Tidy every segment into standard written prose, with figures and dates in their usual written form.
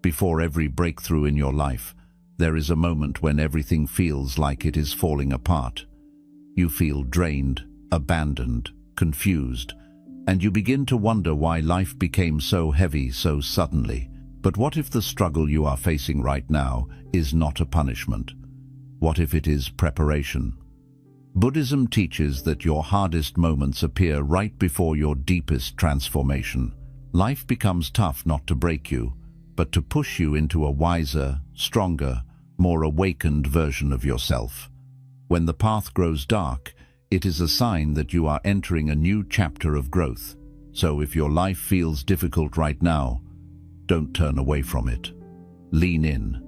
Before every breakthrough in your life, there is a moment when everything feels like it is falling apart. You feel drained, abandoned, confused, and you begin to wonder why life became so heavy so suddenly. But what if the struggle you are facing right now is not a punishment? What if it is preparation? Buddhism teaches that your hardest moments appear right before your deepest transformation. Life becomes tough not to break you, but to push you into a wiser, stronger, more awakened version of yourself. When the path grows dark, it is a sign that you are entering a new chapter of growth. So if your life feels difficult right now, don't turn away from it. Lean in,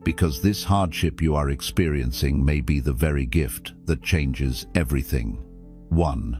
because this hardship you are experiencing may be the very gift that changes everything. 1.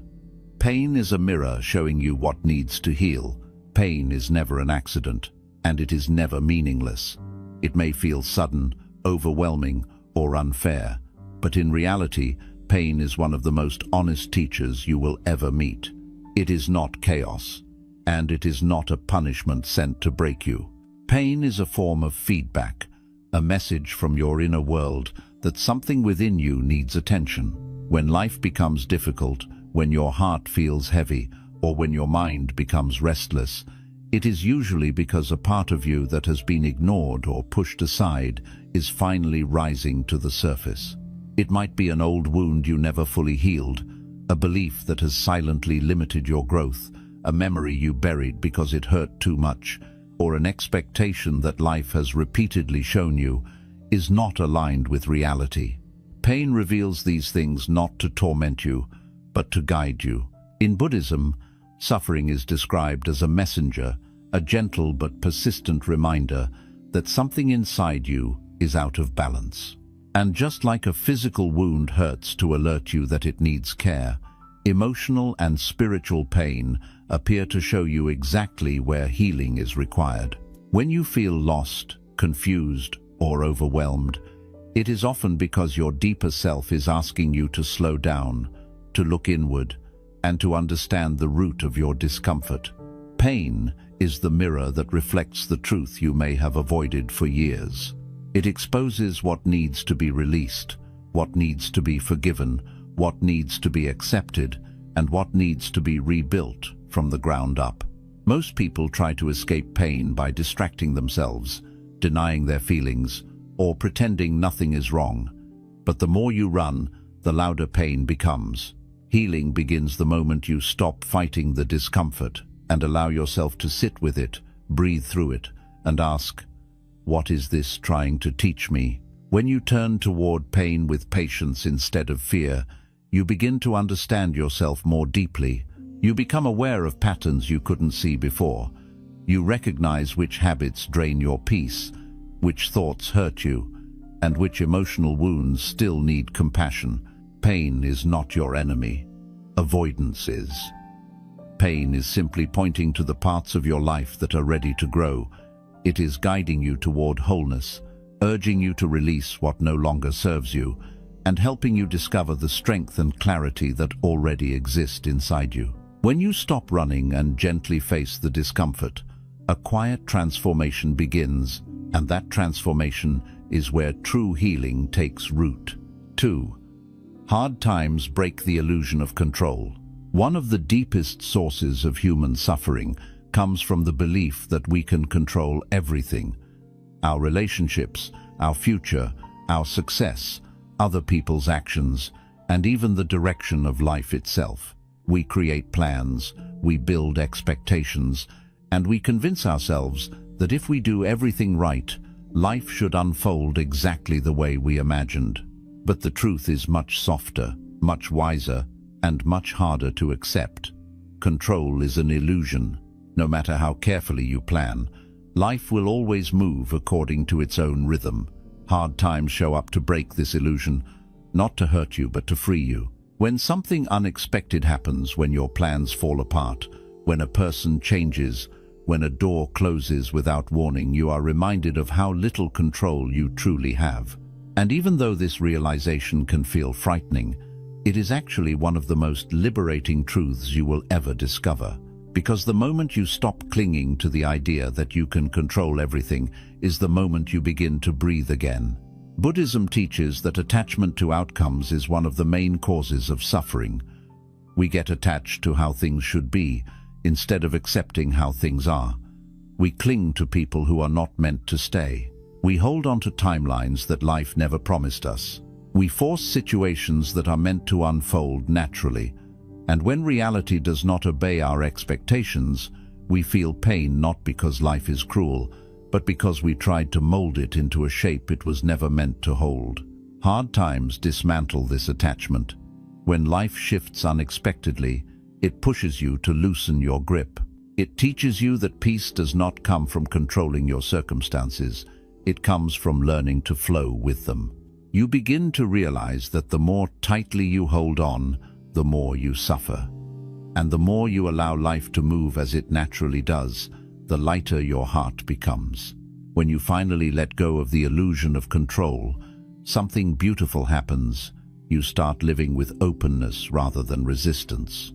Pain is a mirror showing you what needs to heal. Pain is never an accident, and it is never meaningless. It may feel sudden, overwhelming, or unfair, but in reality, pain is one of the most honest teachers you will ever meet. It is not chaos, and it is not a punishment sent to break you. Pain is a form of feedback, a message from your inner world that something within you needs attention. When life becomes difficult, when your heart feels heavy, or when your mind becomes restless, it is usually because a part of you that has been ignored or pushed aside is finally rising to the surface. It might be an old wound you never fully healed, a belief that has silently limited your growth, a memory you buried because it hurt too much, or an expectation that life has repeatedly shown you is not aligned with reality. Pain reveals these things not to torment you, but to guide you. In Buddhism, suffering is described as a messenger, a gentle but persistent reminder that something inside you is out of balance. And just like a physical wound hurts to alert you that it needs care, emotional and spiritual pain appear to show you exactly where healing is required. When you feel lost, confused, or overwhelmed, it is often because your deeper self is asking you to slow down, to look inward, and to understand the root of your discomfort. Pain is the mirror that reflects the truth you may have avoided for years. It exposes what needs to be released, what needs to be forgiven, what needs to be accepted, and what needs to be rebuilt from the ground up. Most people try to escape pain by distracting themselves, denying their feelings, or pretending nothing is wrong. But the more you run, the louder pain becomes. Healing begins the moment you stop fighting the discomfort and allow yourself to sit with it, breathe through it, and ask, what is this trying to teach me? When you turn toward pain with patience instead of fear, you begin to understand yourself more deeply. You become aware of patterns you couldn't see before. You recognize which habits drain your peace, which thoughts hurt you, and which emotional wounds still need compassion. Pain is not your enemy. Avoidance is. Pain is simply pointing to the parts of your life that are ready to grow. It is guiding you toward wholeness, urging you to release what no longer serves you, and helping you discover the strength and clarity that already exist inside you. When you stop running and gently face the discomfort, a quiet transformation begins, and that transformation is where true healing takes root. 2. Hard times break the illusion of control. One of the deepest sources of human suffering comes from the belief that we can control everything. Our relationships, our future, our success, other people's actions, and even the direction of life itself. We create plans, we build expectations, and we convince ourselves that if we do everything right, life should unfold exactly the way we imagined. But the truth is much softer, much wiser, and much harder to accept. Control is an illusion. No matter how carefully you plan, life will always move according to its own rhythm. Hard times show up to break this illusion, not to hurt you but to free you. When something unexpected happens, when your plans fall apart, when a person changes, when a door closes without warning, you are reminded of how little control you truly have. And even though this realization can feel frightening, it is actually one of the most liberating truths you will ever discover. Because the moment you stop clinging to the idea that you can control everything is the moment you begin to breathe again. Buddhism teaches that attachment to outcomes is one of the main causes of suffering. We get attached to how things should be, instead of accepting how things are. We cling to people who are not meant to stay. We hold on to timelines that life never promised us. We force situations that are meant to unfold naturally. And when reality does not obey our expectations, we feel pain not because life is cruel, but because we tried to mold it into a shape it was never meant to hold. Hard times dismantle this attachment. When life shifts unexpectedly, it pushes you to loosen your grip. It teaches you that peace does not come from controlling your circumstances. It comes from learning to flow with them. You begin to realize that the more tightly you hold on, the more you suffer. And the more you allow life to move as it naturally does, the lighter your heart becomes. When you finally let go of the illusion of control, something beautiful happens. You start living with openness rather than resistance.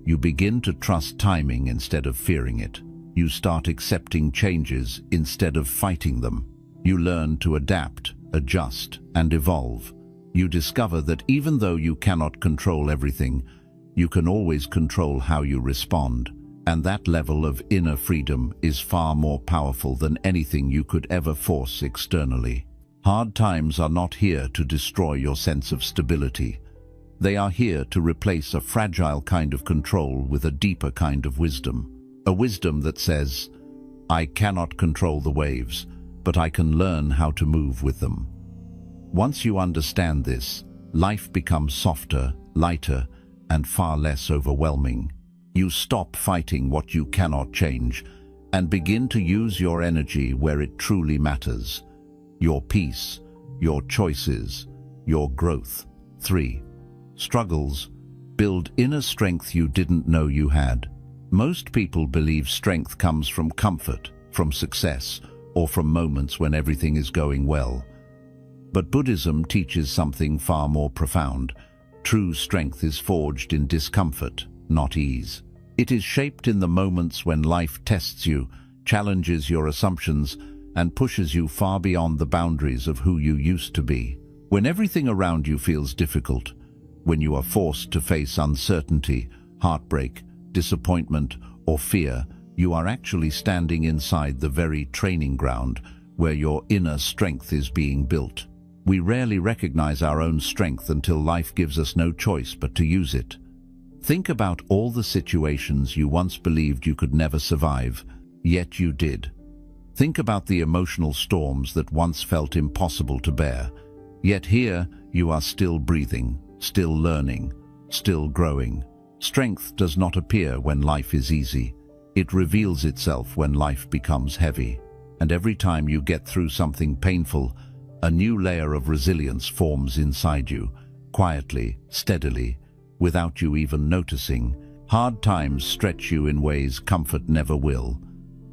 You begin to trust timing instead of fearing it. You start accepting changes instead of fighting them. You learn to adapt, adjust, and evolve. You discover that even though you cannot control everything, you can always control how you respond. And that level of inner freedom is far more powerful than anything you could ever force externally. Hard times are not here to destroy your sense of stability. They are here to replace a fragile kind of control with a deeper kind of wisdom. A wisdom that says, I cannot control the waves, but I can learn how to move with them. Once you understand this, life becomes softer, lighter, and far less overwhelming. You stop fighting what you cannot change and begin to use your energy where it truly matters. Your peace, your choices, your growth. 3. Struggles build inner strength you didn't know you had. Most people believe strength comes from comfort, from success, or from moments when everything is going well. But Buddhism teaches something far more profound. True strength is forged in discomfort, not ease. It is shaped in the moments when life tests you, challenges your assumptions, and pushes you far beyond the boundaries of who you used to be. When everything around you feels difficult, when you are forced to face uncertainty, heartbreak, disappointment, or fear, you are actually standing inside the very training ground where your inner strength is being built. We rarely recognize our own strength until life gives us no choice but to use it. Think about all the situations you once believed you could never survive, yet you did. Think about the emotional storms that once felt impossible to bear, yet here you are still breathing, still learning, still growing. Strength does not appear when life is easy. It reveals itself when life becomes heavy. And every time you get through something painful, a new layer of resilience forms inside you, quietly, steadily, without you even noticing. Hard times stretch you in ways comfort never will.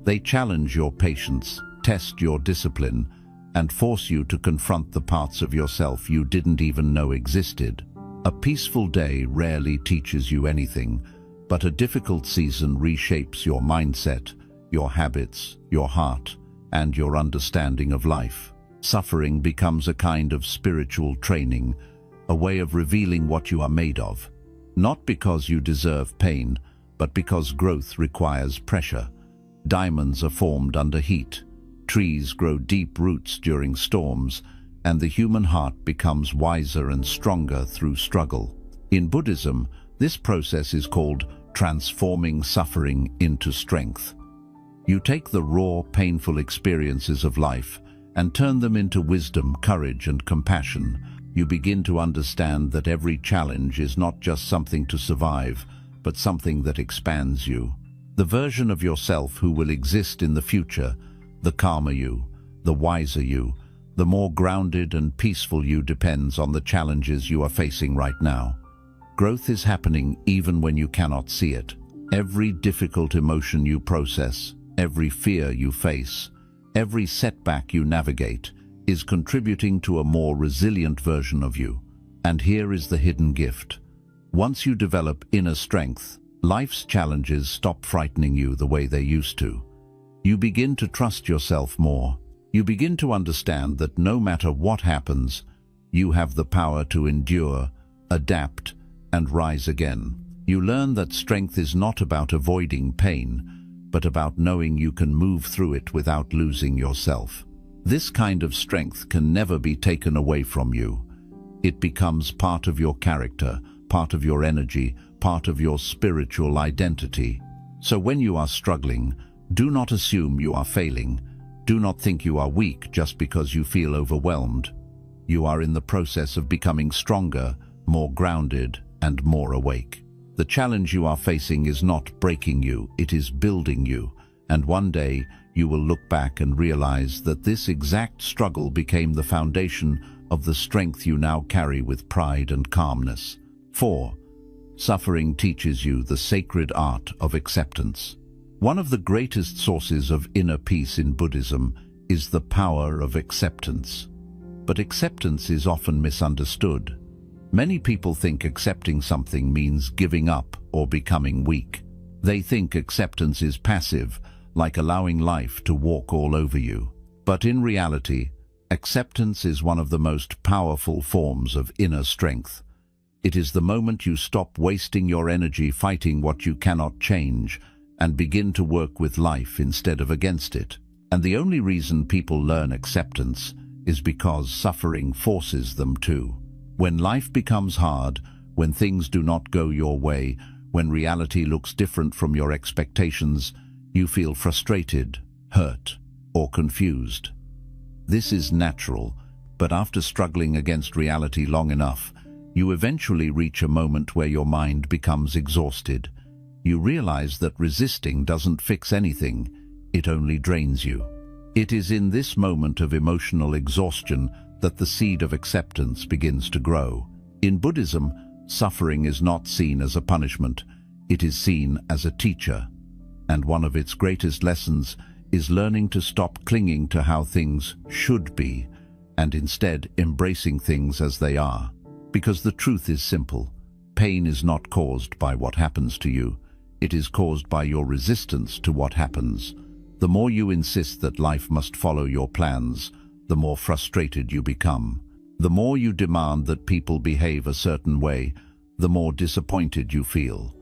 They challenge your patience, test your discipline, and force you to confront the parts of yourself you didn't even know existed. A peaceful day rarely teaches you anything, but a difficult season reshapes your mindset, your habits, your heart, and your understanding of life. Suffering becomes a kind of spiritual training, a way of revealing what you are made of. Not because you deserve pain, but because growth requires pressure. Diamonds are formed under heat. Trees grow deep roots during storms, and the human heart becomes wiser and stronger through struggle. In Buddhism, this process is called transforming suffering into strength. You take the raw, painful experiences of life and turn them into wisdom, courage, and compassion. You begin to understand that every challenge is not just something to survive, but something that expands you. The version of yourself who will exist in the future, the calmer you, the wiser you, the more grounded and peaceful you depends on the challenges you are facing right now. Growth is happening even when you cannot see it. Every difficult emotion you process, every fear you face, every setback you navigate is contributing to a more resilient version of you. And here is the hidden gift. Once you develop inner strength, Life's challenges stop frightening you the way they used to. You begin to trust yourself more. You begin to understand that no matter what happens, you have the power to endure, adapt, and rise again. You learn that strength is not about avoiding pain, but about knowing you can move through it without losing yourself. This kind of strength can never be taken away from you. It becomes part of your character, part of your energy, part of your spiritual identity. So when you are struggling, do not assume you are failing. Do not think you are weak just because you feel overwhelmed. You are in the process of becoming stronger, more grounded, and more awake. The challenge you are facing is not breaking you, it is building you. And one day, you will look back and realize that this exact struggle became the foundation of the strength you now carry with pride and calmness. 4. Suffering teaches you the sacred art of acceptance. One of the greatest sources of inner peace in Buddhism is the power of acceptance. But acceptance is often misunderstood. Many people think accepting something means giving up or becoming weak. They think acceptance is passive, like allowing life to walk all over you. But in reality, acceptance is one of the most powerful forms of inner strength. It is the moment you stop wasting your energy fighting what you cannot change and begin to work with life instead of against it. And the only reason people learn acceptance is because suffering forces them to. When life becomes hard, when things do not go your way, when reality looks different from your expectations, you feel frustrated, hurt, or confused. This is natural, but after struggling against reality long enough, you eventually reach a moment where your mind becomes exhausted. You realize that resisting doesn't fix anything, it only drains you. It is in this moment of emotional exhaustion that the seed of acceptance begins to grow. In Buddhism, suffering is not seen as a punishment, it is seen as a teacher. And one of its greatest lessons is learning to stop clinging to how things should be, and instead embracing things as they are. Because the truth is simple. Pain is not caused by what happens to you. It is caused by your resistance to what happens. The more you insist that life must follow your plans, the more frustrated you become. The more you demand that people behave a certain way, the more disappointed you feel.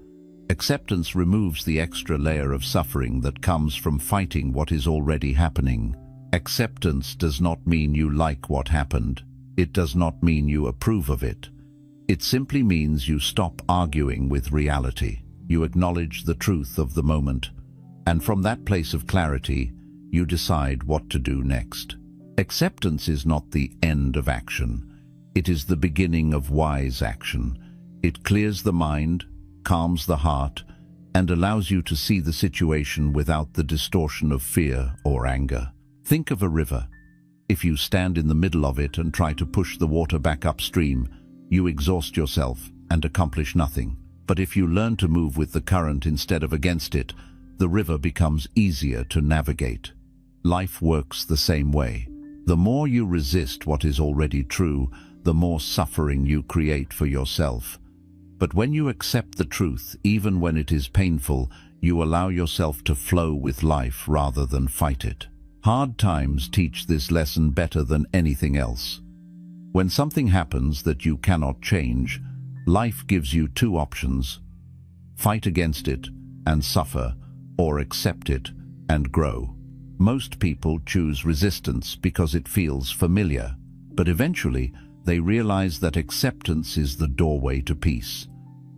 Acceptance removes the extra layer of suffering that comes from fighting what is already happening. Acceptance does not mean you like what happened. It does not mean you approve of it. It simply means you stop arguing with reality. You acknowledge the truth of the moment, and from that place of clarity, you decide what to do next. Acceptance is not the end of action. It is the beginning of wise action. It clears the mind, calms the heart, and allows you to see the situation without the distortion of fear or anger. Think of a river. If you stand in the middle of it and try to push the water back upstream, you exhaust yourself and accomplish nothing. But if you learn to move with the current instead of against it, the river becomes easier to navigate. Life works the same way. The more you resist what is already true, the more suffering you create for yourself. But when you accept the truth, even when it is painful, you allow yourself to flow with life rather than fight it. Hard times teach this lesson better than anything else. When something happens that you cannot change, life gives you two options: fight against it and suffer, or accept it and grow. Most people choose resistance because it feels familiar, but eventually they realize that acceptance is the doorway to peace.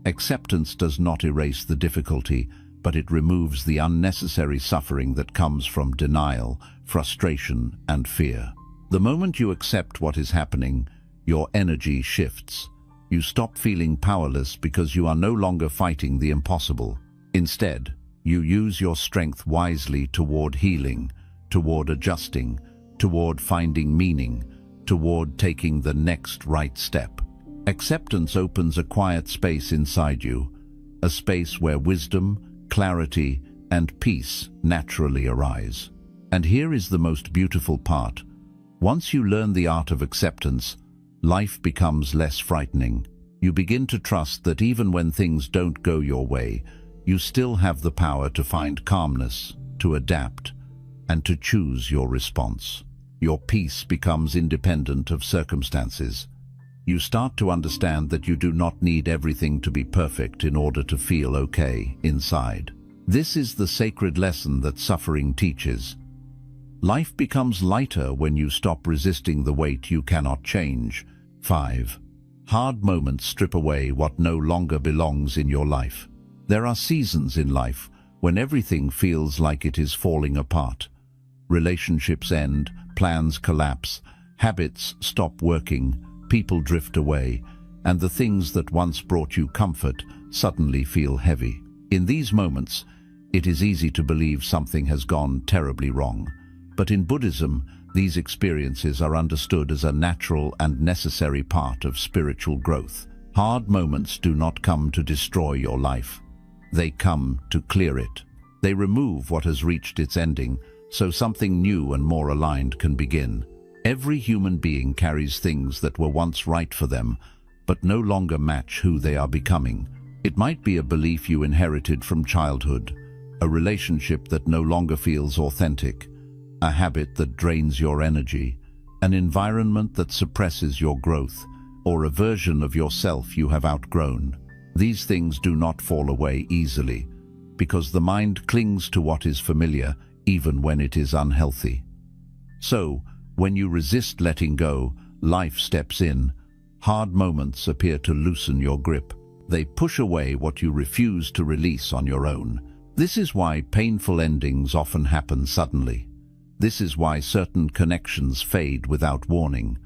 Acceptance does not erase the difficulty, but it removes the unnecessary suffering that comes from denial, frustration, and fear. The moment you accept what is happening, your energy shifts. You stop feeling powerless because you are no longer fighting the impossible. Instead, you use your strength wisely toward healing, toward adjusting, toward finding meaning, toward taking the next right step. Acceptance opens a quiet space inside you, a space where wisdom, clarity, and peace naturally arise. And here is the most beautiful part. Once you learn the art of acceptance, life becomes less frightening. You begin to trust that even when things don't go your way, you still have the power to find calmness, to adapt, and to choose your response. Your peace becomes independent of circumstances. You start to understand that you do not need everything to be perfect in order to feel okay inside. This is the sacred lesson that suffering teaches. Life becomes lighter when you stop resisting the weight you cannot change. 5. Hard moments strip away what no longer belongs in your life. There are seasons in life when everything feels like it is falling apart. Relationships end, plans collapse, habits stop working, people drift away, and the things that once brought you comfort suddenly feel heavy. In these moments, it is easy to believe something has gone terribly wrong. But in Buddhism, these experiences are understood as a natural and necessary part of spiritual growth. Hard moments do not come to destroy your life. They come to clear it. They remove what has reached its ending, so something new and more aligned can begin. Every human being carries things that were once right for them, but no longer match who they are becoming. It might be a belief you inherited from childhood, a relationship that no longer feels authentic, a habit that drains your energy, an environment that suppresses your growth, or a version of yourself you have outgrown. These things do not fall away easily, because the mind clings to what is familiar, even when it is unhealthy. So, when you resist letting go, life steps in. Hard moments appear to loosen your grip. They push away what you refuse to release on your own. This is why painful endings often happen suddenly. This is why certain connections fade without warning.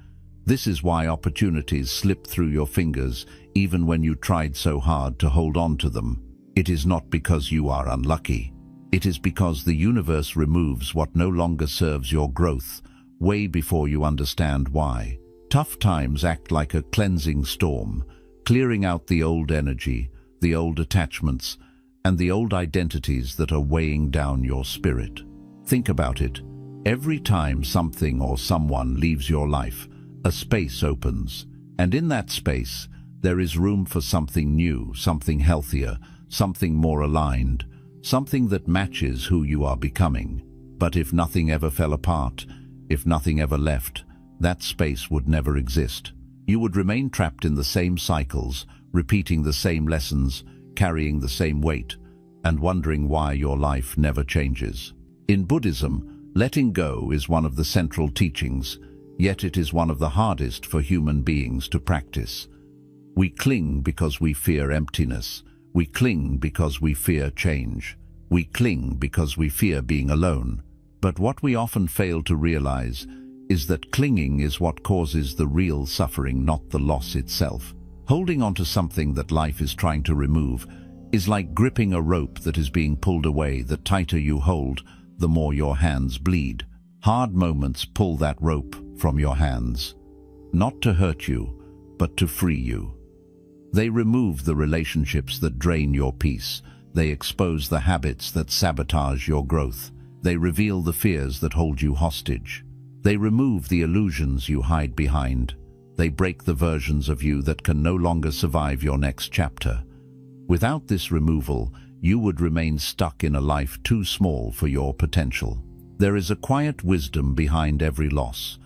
This is why opportunities slip through your fingers even when you tried so hard to hold on to them. It is not because you are unlucky. It is because the universe removes what no longer serves your growth, way before you understand why. Tough times act like a cleansing storm, clearing out the old energy, the old attachments, and the old identities that are weighing down your spirit. Think about it. Every time something or someone leaves your life, a space opens, and in that space, there is room for something new, something healthier, something more aligned, something that matches who you are becoming. But if nothing ever fell apart, if nothing ever left, that space would never exist. You would remain trapped in the same cycles, repeating the same lessons, carrying the same weight, and wondering why your life never changes. In Buddhism, letting go is one of the central teachings, yet it is one of the hardest for human beings to practice. We cling because we fear emptiness. We cling because we fear change. We cling because we fear being alone. But what we often fail to realize is that clinging is what causes the real suffering, not the loss itself. Holding on to something that life is trying to remove is like gripping a rope that is being pulled away. The tighter you hold, the more your hands bleed. Hard moments pull that rope from your hands, not to hurt you, but to free you. They remove the relationships that drain your peace. They expose the habits that sabotage your growth. They reveal the fears that hold you hostage. They remove the illusions you hide behind. They break the versions of you that can no longer survive your next chapter. Without this removal, you would remain stuck in a life too small for your potential. There is a quiet wisdom behind every loss,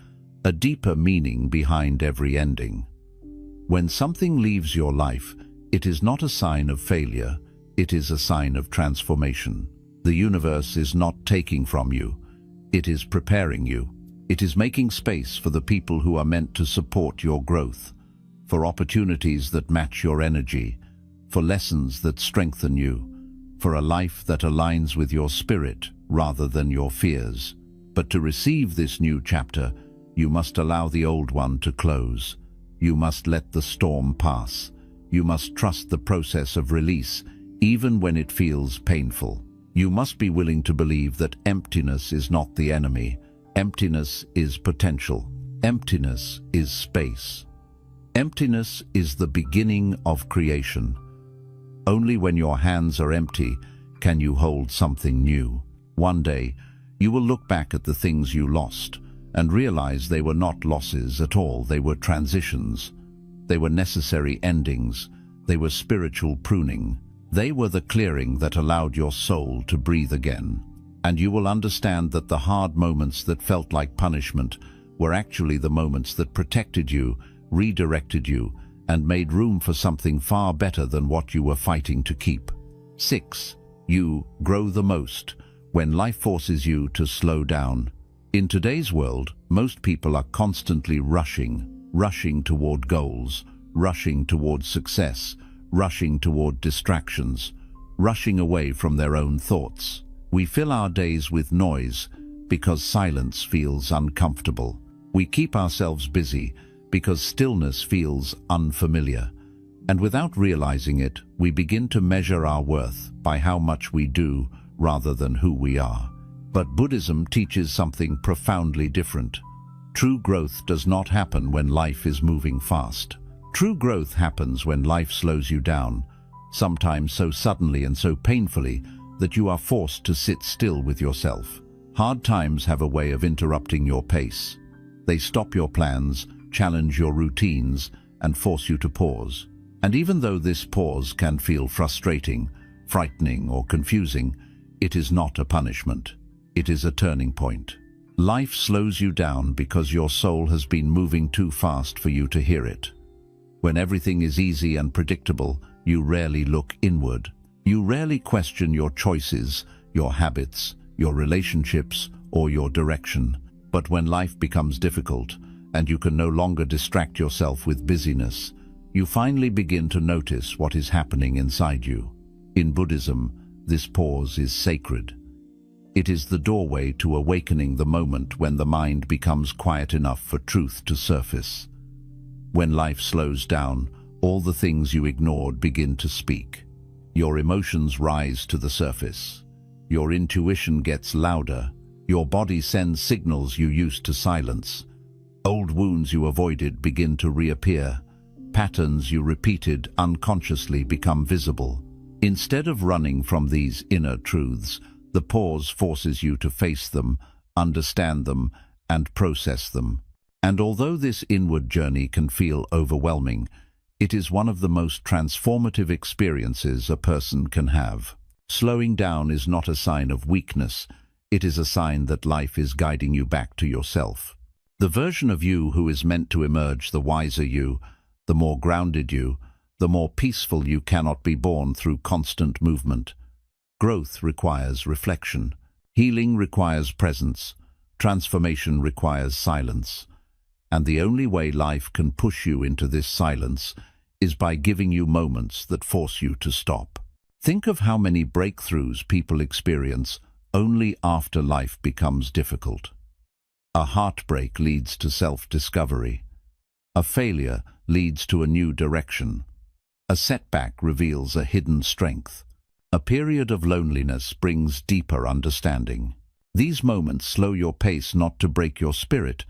a deeper meaning behind every ending. When something leaves your life, it is not a sign of failure, it is a sign of transformation. The universe is not taking from you, it is preparing you. It is making space for the people who are meant to support your growth, for opportunities that match your energy, for lessons that strengthen you, for a life that aligns with your spirit rather than your fears. But to receive this new chapter, you must allow the old one to close. You must let the storm pass. You must trust the process of release, even when it feels painful. You must be willing to believe that emptiness is not the enemy. Emptiness is potential. Emptiness is space. Emptiness is the beginning of creation. Only when your hands are empty can you hold something new. One day, you will look back at the things you lost and realize they were not losses at all. They were transitions. They were necessary endings. They were spiritual pruning. They were the clearing that allowed your soul to breathe again. And you will understand that the hard moments that felt like punishment were actually the moments that protected you, redirected you, and made room for something far better than what you were fighting to keep. 6. You grow the most when life forces you to slow down. In today's world, most people are constantly rushing toward goals, rushing toward success, rushing toward distractions, rushing away from their own thoughts. We fill our days with noise because silence feels uncomfortable. We keep ourselves busy because stillness feels unfamiliar. And without realizing it, we begin to measure our worth by how much we do rather than who we are. But Buddhism teaches something profoundly different. True growth does not happen when life is moving fast. True growth happens when life slows you down, sometimes so suddenly and so painfully that you are forced to sit still with yourself. Hard times have a way of interrupting your pace. They stop your plans, challenge your routines, and force you to pause. And even though this pause can feel frustrating, frightening, or confusing, it is not a punishment. It is a turning point. Life slows you down because your soul has been moving too fast for you to hear it. When everything is easy and predictable, you rarely look inward. You rarely question your choices, your habits, your relationships, or your direction. But when life becomes difficult, and you can no longer distract yourself with busyness, you finally begin to notice what is happening inside you. In Buddhism, this pause is sacred. It is the doorway to awakening, the moment when the mind becomes quiet enough for truth to surface. When life slows down, all the things you ignored begin to speak. Your emotions rise to the surface. Your intuition gets louder. Your body sends signals you used to silence. Old wounds you avoided begin to reappear. Patterns you repeated unconsciously become visible. Instead of running from these inner truths, the pause forces you to face them, understand them, and process them. And although this inward journey can feel overwhelming, it is one of the most transformative experiences a person can have. Slowing down is not a sign of weakness. It is a sign that life is guiding you back to yourself. The version of you who is meant to emerge, the wiser you, the more grounded you, the more peaceful you cannot be born through constant movement. Growth requires reflection. Healing requires presence. Transformation requires silence. And the only way life can push you into this silence is by giving you moments that force you to stop. Think of how many breakthroughs people experience only after life becomes difficult. A heartbreak leads to self-discovery. A failure leads to a new direction. A setback reveals a hidden strength. A period of loneliness brings deeper understanding. These moments slow your pace not to break your spirit,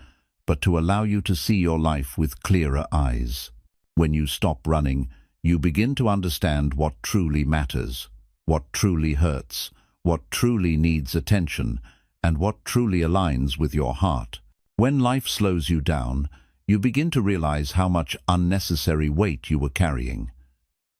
but to allow you to see your life with clearer eyes. When you stop running, you begin to understand what truly matters, what truly hurts, what truly needs attention, and what truly aligns with your heart. When life slows you down, you begin to realize how much unnecessary weight you were carrying.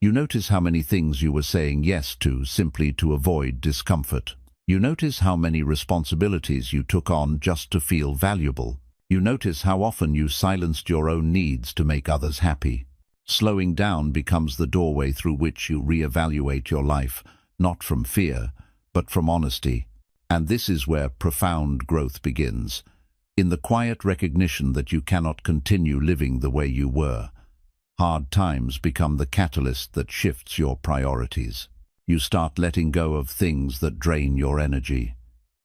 You notice how many things you were saying yes to simply to avoid discomfort. You notice how many responsibilities you took on just to feel valuable. You notice how often you silenced your own needs to make others happy. Slowing down becomes the doorway through which you reevaluate your life, not from fear, but from honesty. And this is where profound growth begins, in the quiet recognition that you cannot continue living the way you were. Hard times become the catalyst that shifts your priorities. You start letting go of things that drain your energy.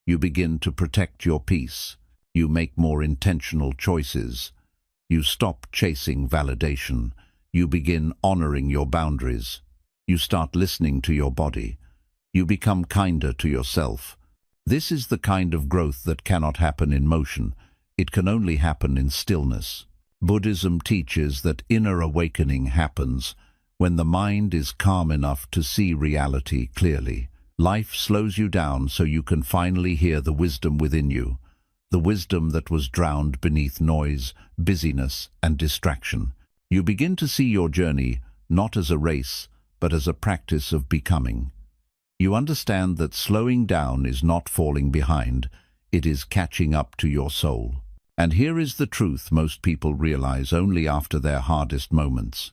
You begin to protect your peace. You make more intentional choices. You stop chasing validation. You begin honoring your boundaries. You start listening to your body. You become kinder to yourself. This is the kind of growth that cannot happen in motion. It can only happen in stillness. Buddhism teaches that inner awakening happens when the mind is calm enough to see reality clearly. Life slows you down so you can finally hear the wisdom within you, the wisdom that was drowned beneath noise, busyness, and distraction. You begin to see your journey not as a race, but as a practice of becoming. You understand that slowing down is not falling behind, it is catching up to your soul. And here is the truth most people realize only after their hardest moments.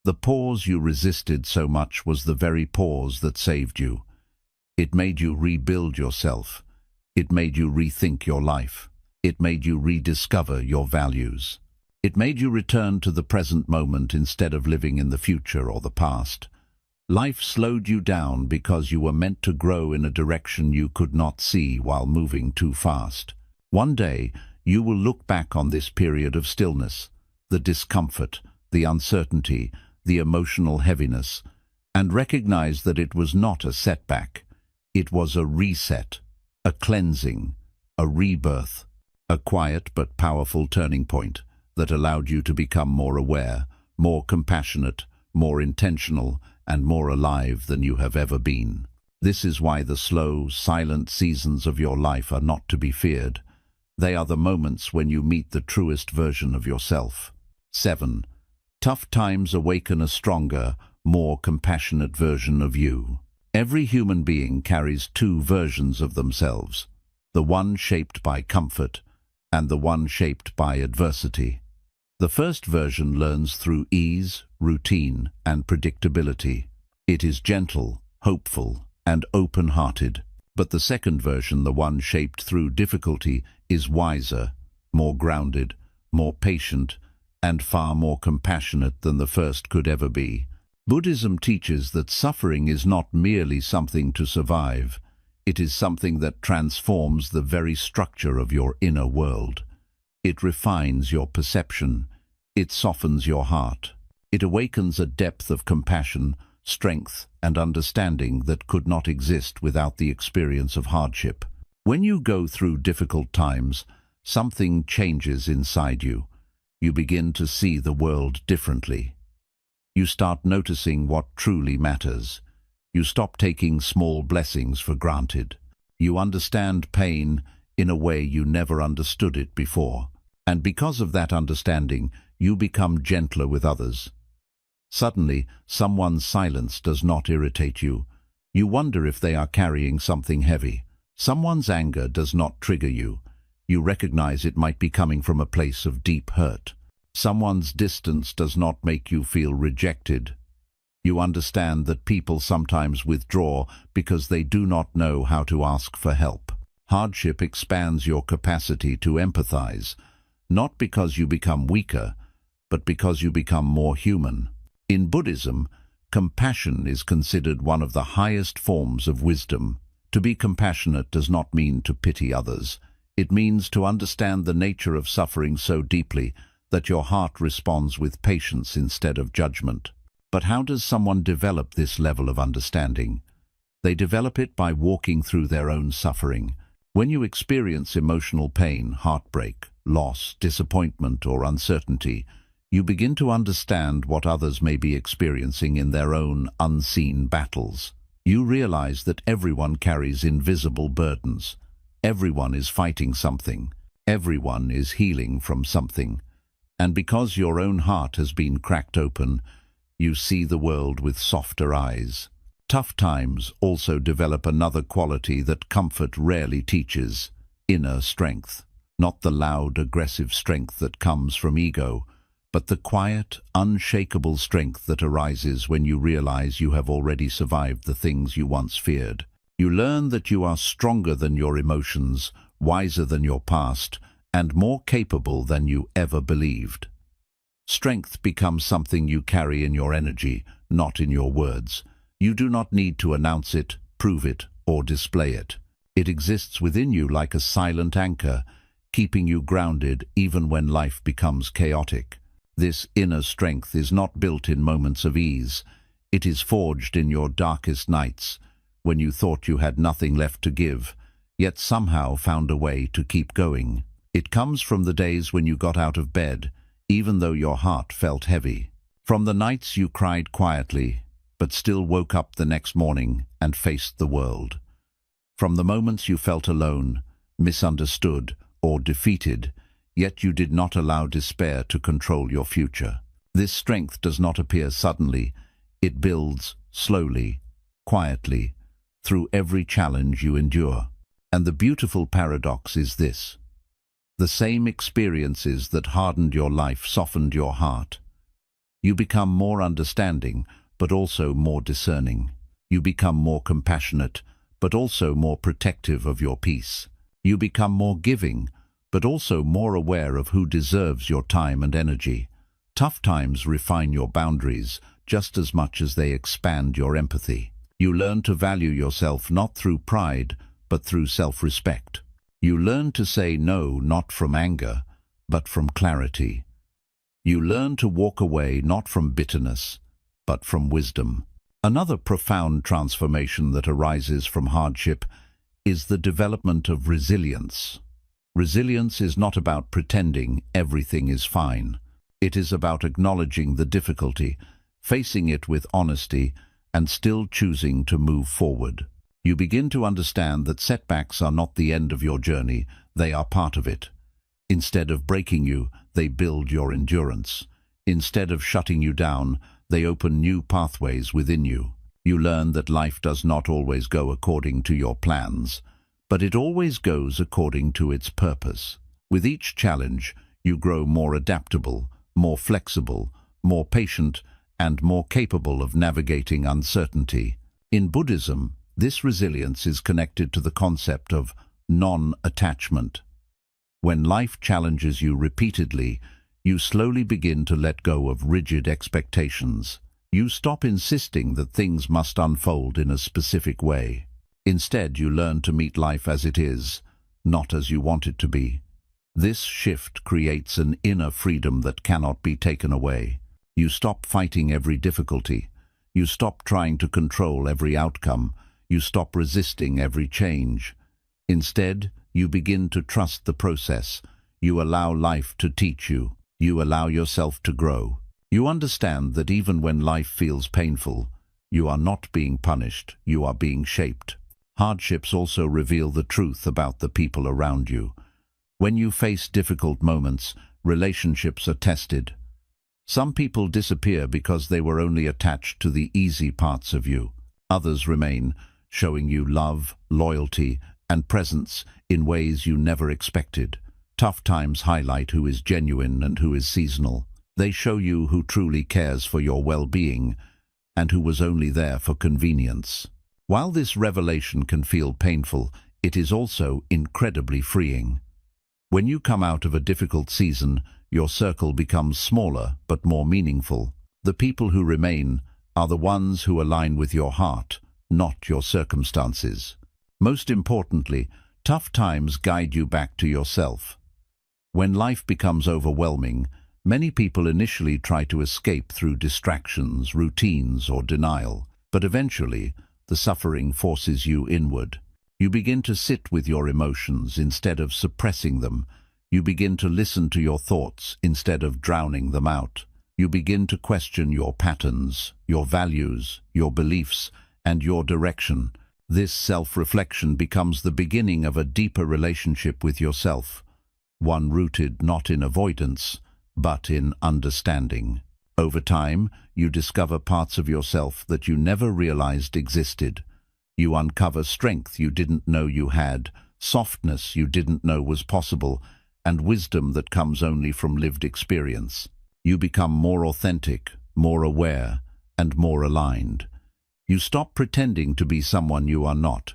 The pause you resisted so much was the very pause that saved you. It made you rebuild yourself. It made you rethink your life. It made you rediscover your values. It made you return to the present moment instead of living in the future or the past. Life slowed you down because you were meant to grow in a direction you could not see while moving too fast. One day, you will look back on this period of stillness, the discomfort, the uncertainty, the emotional heaviness, and recognize that it was not a setback. It was a reset, a cleansing, a rebirth, a quiet but powerful turning point that allowed you to become more aware, more compassionate, more intentional, and more alive than you have ever been. This is why the slow, silent seasons of your life are not to be feared. They are the moments when you meet the truest version of yourself. 7. Tough times awaken a stronger, more compassionate version of you. Every human being carries two versions of themselves, the one shaped by comfort and the one shaped by adversity. The first version learns through ease, routine, and predictability. It is gentle, hopeful, and open-hearted. But the second version, the one shaped through difficulty, is wiser, more grounded, more patient, and far more compassionate than the first could ever be. Buddhism teaches that suffering is not merely something to survive. It is something that transforms the very structure of your inner world. It refines your perception. It softens your heart. It awakens a depth of compassion, strength, and understanding that could not exist without the experience of hardship. When you go through difficult times, something changes inside you. You begin to see the world differently. You start noticing what truly matters. You stop taking small blessings for granted. You understand pain in a way you never understood it before. And because of that understanding, you become gentler with others. Suddenly, someone's silence does not irritate you. You wonder if they are carrying something heavy. Someone's anger does not trigger you. You recognize it might be coming from a place of deep hurt. Someone's distance does not make you feel rejected. You understand that people sometimes withdraw because they do not know how to ask for help. Hardship expands your capacity to empathize, not because you become weaker, but because you become more human. In Buddhism, compassion is considered one of the highest forms of wisdom. To be compassionate does not mean to pity others. It means to understand the nature of suffering so deeply that your heart responds with patience instead of judgment. But how does someone develop this level of understanding? They develop it by walking through their own suffering. When you experience emotional pain, heartbreak, loss, disappointment, or uncertainty, you begin to understand what others may be experiencing in their own unseen battles. You realize that everyone carries invisible burdens. Everyone is fighting something. Everyone is healing from something. And because your own heart has been cracked open, you see the world with softer eyes. Tough times also develop another quality that comfort rarely teaches: inner strength. Not the loud, aggressive strength that comes from ego, but the quiet, unshakable strength that arises when you realize you have already survived the things you once feared. You learn that you are stronger than your emotions, wiser than your past, and more capable than you ever believed. Strength becomes something you carry in your energy, not in your words. You do not need to announce it, prove it, or display it. It exists within you like a silent anchor, keeping you grounded even when life becomes chaotic. This inner strength is not built in moments of ease. It is forged in your darkest nights, when you thought you had nothing left to give, yet somehow found a way to keep going. It comes from the days when you got out of bed, even though your heart felt heavy. From the nights you cried quietly, but still woke up the next morning and faced the world. From the moments you felt alone, misunderstood, or defeated, yet you did not allow despair to control your future. This strength does not appear suddenly. It builds slowly, quietly, through every challenge you endure. And the beautiful paradox is this: the same experiences that hardened your life softened your heart. You become more understanding, but also more discerning. You become more compassionate, but also more protective of your peace. You become more giving, but also more aware of who deserves your time and energy. Tough times refine your boundaries just as much as they expand your empathy. You learn to value yourself not through pride, but through self-respect. You learn to say no not from anger, but from clarity. You learn to walk away not from bitterness, but from wisdom. Another profound transformation that arises from hardship is the development of resilience. Resilience is not about pretending everything is fine. It is about acknowledging the difficulty, facing it with honesty, and still choosing to move forward. You begin to understand that setbacks are not the end of your journey, they are part of it. Instead of breaking you, they build your endurance. Instead of shutting you down, they open new pathways within you. You learn that life does not always go according to your plans, but it always goes according to its purpose. With each challenge, you grow more adaptable, more flexible, more patient, and more capable of navigating uncertainty. In Buddhism, this resilience is connected to the concept of non-attachment. When life challenges you repeatedly, you slowly begin to let go of rigid expectations. You stop insisting that things must unfold in a specific way. Instead, you learn to meet life as it is, not as you want it to be. This shift creates an inner freedom that cannot be taken away. You stop fighting every difficulty. You stop trying to control every outcome. You stop resisting every change. Instead, you begin to trust the process. You allow life to teach you. You allow yourself to grow. You understand that even when life feels painful, you are not being punished, you are being shaped. Hardships also reveal the truth about the people around you. When you face difficult moments, relationships are tested. Some people disappear because they were only attached to the easy parts of you. Others remain, showing you love, loyalty, and presence in ways you never expected. Tough times highlight who is genuine and who is seasonal. They show you who truly cares for your well-being and who was only there for convenience. While this revelation can feel painful, it is also incredibly freeing. When you come out of a difficult season, your circle becomes smaller but more meaningful. The people who remain are the ones who align with your heart, not your circumstances. Most importantly, tough times guide you back to yourself. When life becomes overwhelming, many people initially try to escape through distractions, routines, or denial, but eventually, the suffering forces you inward. You begin to sit with your emotions instead of suppressing them. You begin to listen to your thoughts instead of drowning them out. You begin to question your patterns, your values, your beliefs, and your direction. This self-reflection becomes the beginning of a deeper relationship with yourself, one rooted not in avoidance, but in understanding. Over time, you discover parts of yourself that you never realized existed. You uncover strength you didn't know you had, softness you didn't know was possible, and wisdom that comes only from lived experience. You become more authentic, more aware, and more aligned. You stop pretending to be someone you are not.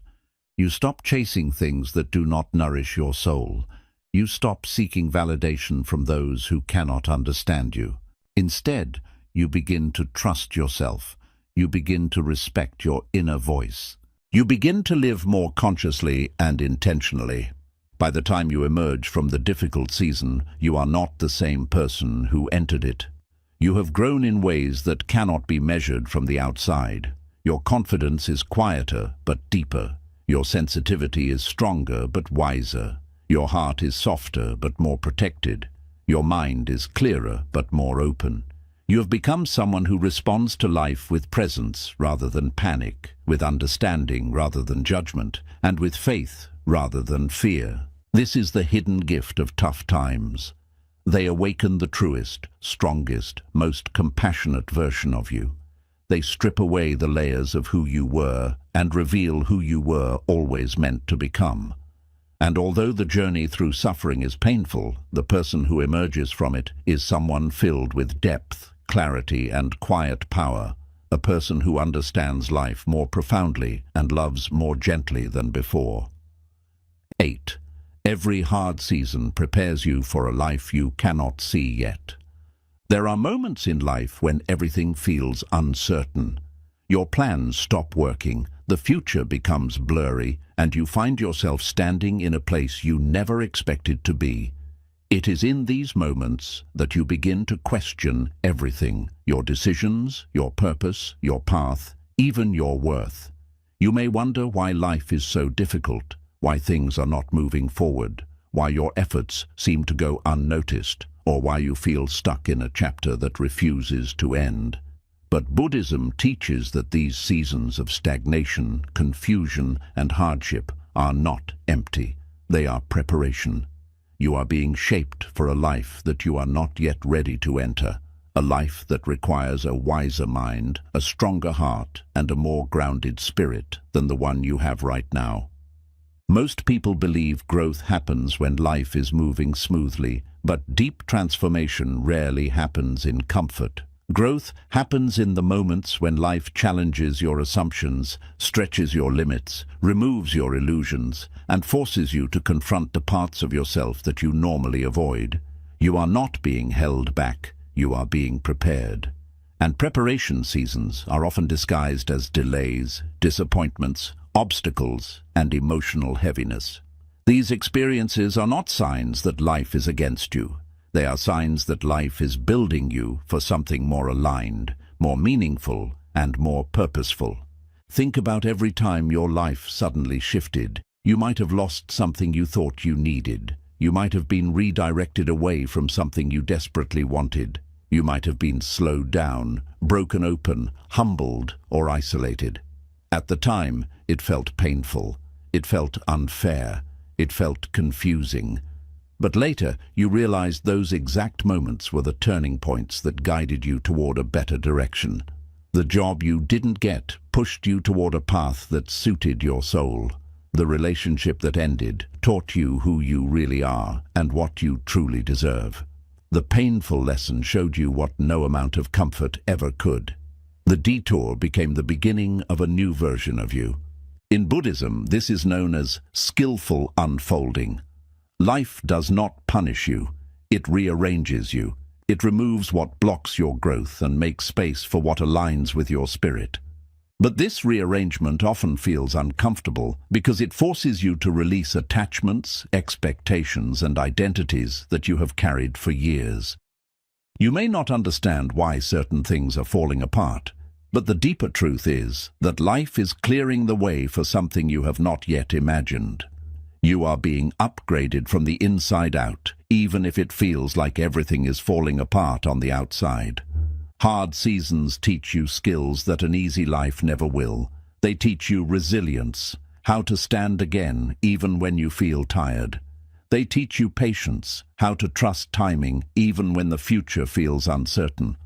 You stop chasing things that do not nourish your soul. You stop seeking validation from those who cannot understand you. Instead, you begin to trust yourself. You begin to respect your inner voice. You begin to live more consciously and intentionally. By the time you emerge from the difficult season, you are not the same person who entered it. You have grown in ways that cannot be measured from the outside. Your confidence is quieter but deeper. Your sensitivity is stronger but wiser. Your heart is softer but more protected. Your mind is clearer but more open. You have become someone who responds to life with presence rather than panic, with understanding rather than judgment, and with faith rather than fear. This is the hidden gift of tough times. They awaken the truest, strongest, most compassionate version of you. they strip away the layers of who you were and reveal who you were always meant to become. And although the journey through suffering is painful, the person who emerges from it is someone filled with depth, clarity, and quiet power, a person who understands life more profoundly and loves more gently than before. 8. Every hard season prepares you for a life you cannot see yet. There are moments in life when everything feels uncertain. Your plans stop working, the future becomes blurry, and you find yourself standing in a place you never expected to be. It is in these moments that you begin to question everything: your decisions, your purpose, your path, even your worth. You may wonder why life is so difficult, why things are not moving forward, why your efforts seem to go unnoticed, or why you feel stuck in a chapter that refuses to end. But Buddhism teaches that these seasons of stagnation, confusion, and hardship are not empty. They are preparation. You are being shaped for a life that you are not yet ready to enter, a life that requires a wiser mind, a stronger heart, and a more grounded spirit than the one you have right now. Most people believe growth happens when life is moving smoothly, but deep transformation rarely happens in comfort. Growth happens in the moments when life challenges your assumptions, stretches your limits, removes your illusions, and forces you to confront the parts of yourself that you normally avoid. You are not being held back, you are being prepared. And preparation seasons are often disguised as delays, disappointments, obstacles, and emotional heaviness. These experiences are not signs that life is against you. They are signs that life is building you for something more aligned, more meaningful, and more purposeful. Think about every time your life suddenly shifted. You might have lost something you thought you needed. You might have been redirected away from something you desperately wanted. You might have been slowed down, broken open, humbled, or isolated. At the time, it felt painful. It felt unfair. It felt confusing. But later, you realized those exact moments were the turning points that guided you toward a better direction. The job you didn't get pushed you toward a path that suited your soul. The relationship that ended taught you who you really are and what you truly deserve. The painful lesson showed you what no amount of comfort ever could. The detour became the beginning of a new version of you. In Buddhism, this is known as skillful unfolding. Life does not punish you, it rearranges you. It removes what blocks your growth and makes space for what aligns with your spirit. But this rearrangement often feels uncomfortable because it forces you to release attachments, expectations, and identities that you have carried for years. You may not understand why certain things are falling apart, but the deeper truth is that life is clearing the way for something you have not yet imagined. You are being upgraded from the inside out, even if it feels like everything is falling apart on the outside. Hard seasons teach you skills that an easy life never will. They teach you resilience, how to stand again even when you feel tired. They teach you patience, how to trust timing even when the future feels uncertain.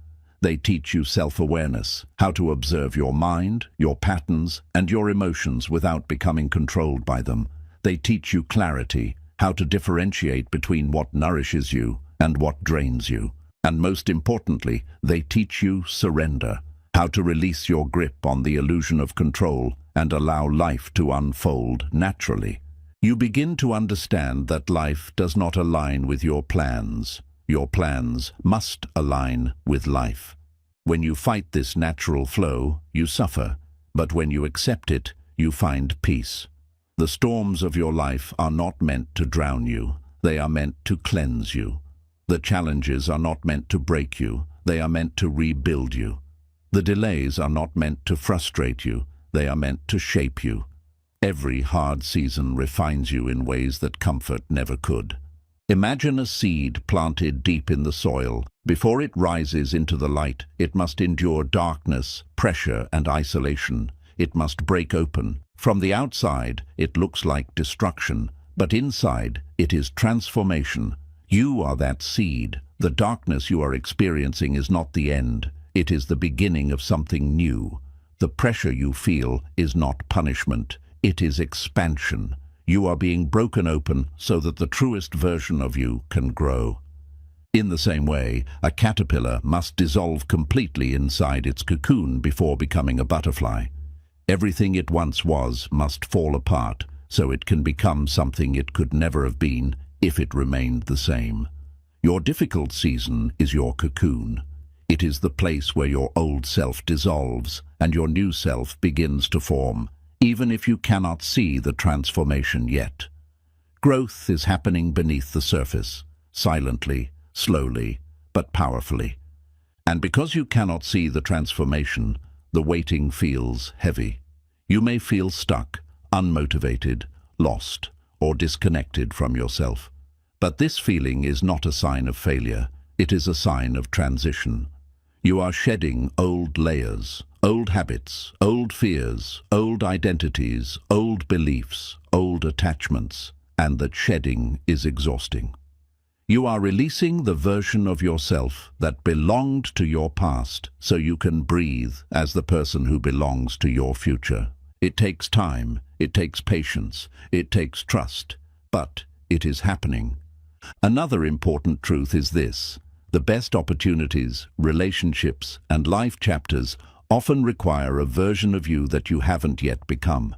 They teach you self-awareness, how to observe your mind, your patterns, and your emotions without becoming controlled by them. They teach you clarity, how to differentiate between what nourishes you and what drains you. And most importantly, they teach you surrender, how to release your grip on the illusion of control and allow life to unfold naturally. You begin to understand that life does not align with your plans. Your plans must align with life. When you fight this natural flow, you suffer, but when you accept it, you find peace. The storms of your life are not meant to drown you. They are meant to cleanse you. The challenges are not meant to break you. They are meant to rebuild you. The delays are not meant to frustrate you. They are meant to shape you. Every hard season refines you in ways that comfort never could. Imagine a seed planted deep in the soil. Before it rises into the light, it must endure darkness, pressure, and isolation. It must break open. From the outside, it looks like destruction, but inside, it is transformation. You are that seed. The darkness you are experiencing is not the end. It is the beginning of something new. The pressure you feel is not punishment, it is expansion. You are being broken open so that the truest version of you can grow. In the same way, a caterpillar must dissolve completely inside its cocoon before becoming a butterfly. Everything it once was must fall apart so it can become something it could never have been if it remained the same. Your difficult season is your cocoon. It is the place where your old self dissolves and your new self begins to form, even if you cannot see the transformation yet. Growth is happening beneath the surface, silently, slowly, but powerfully. And because you cannot see the transformation, the waiting feels heavy. You may feel stuck, unmotivated, lost, or disconnected from yourself. But this feeling is not a sign of failure, it is a sign of transition. You are shedding old layers, old habits, old fears, old identities, old beliefs, old attachments, and that shedding is exhausting. You are releasing the version of yourself that belonged to your past so you can breathe as the person who belongs to your future. It takes time, it takes patience, it takes trust, but it is happening. Another important truth is this: the best opportunities, relationships, and life chapters often require a version of you that you haven't yet become.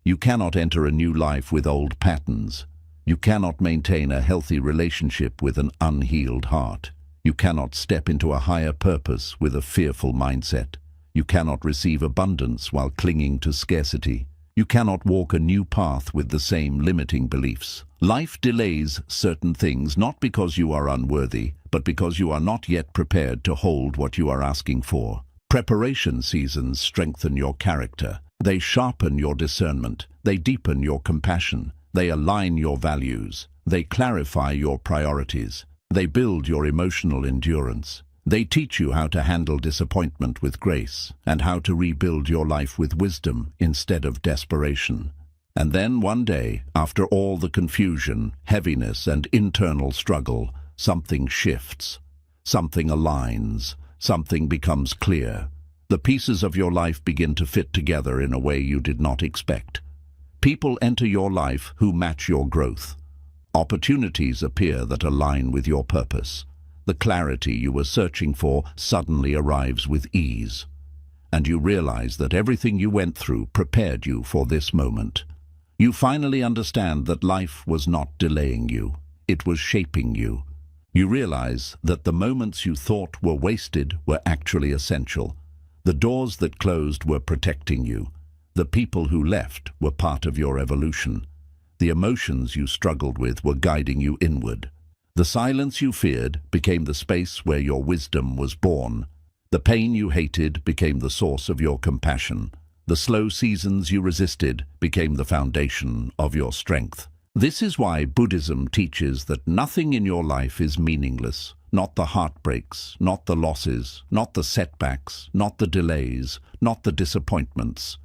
You cannot enter a new life with old patterns. You cannot maintain a healthy relationship with an unhealed heart. You cannot step into a higher purpose with a fearful mindset. You cannot receive abundance while clinging to scarcity. You cannot walk a new path with the same limiting beliefs. Life delays certain things not because you are unworthy, but because you are not yet prepared to hold what you are asking for. Preparation seasons strengthen your character. They sharpen your discernment. They deepen your compassion. They align your values. They clarify your priorities. They build your emotional endurance. They teach you how to handle disappointment with grace and how to rebuild your life with wisdom instead of desperation. And then one day, after all the confusion, heaviness, and internal struggle, something shifts. Something aligns. Something becomes clear. The pieces of your life begin to fit together in a way you did not expect. People enter your life who match your growth. Opportunities appear that align with your purpose. The clarity you were searching for suddenly arrives with ease. And you realize that everything you went through prepared you for this moment. You finally understand that life was not delaying you. It was shaping you. You realize that the moments you thought were wasted were actually essential. The doors that closed were protecting you. The people who left were part of your evolution. The emotions you struggled with were guiding you inward. The silence you feared became the space where your wisdom was born. The pain you hated became the source of your compassion. The slow seasons you resisted became the foundation of your strength. This is why Buddhism teaches that nothing in your life is meaningless. Not the heartbreaks, not the losses, not the setbacks, not the delays, not the disappointments.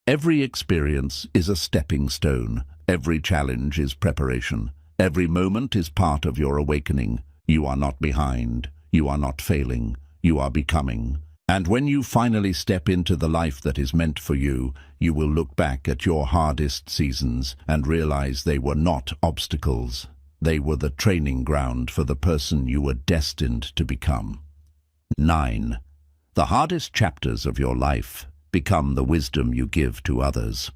Every experience is a stepping stone. Every challenge is preparation. Every moment is part of your awakening. You are not behind. You are not failing. You are becoming. And when you finally step into the life that is meant for you, you will look back at your hardest seasons and realize they were not obstacles. They were the training ground for the person you were destined to become. 9. The hardest chapters of your life become the wisdom you give to others.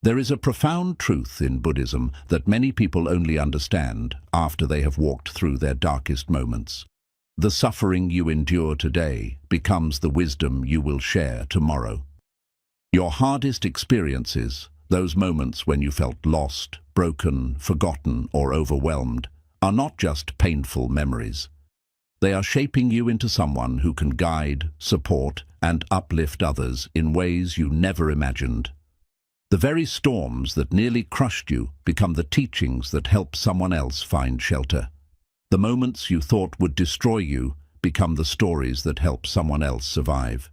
There is a profound truth in Buddhism that many people only understand after they have walked through their darkest moments. The suffering you endure today becomes the wisdom you will share tomorrow. Your hardest experiences, those moments when you felt lost, broken, forgotten, or overwhelmed, are not just painful memories. They are shaping you into someone who can guide, support, and uplift others in ways you never imagined. The very storms that nearly crushed you become the teachings that help someone else find shelter. The moments you thought would destroy you become the stories that help someone else survive.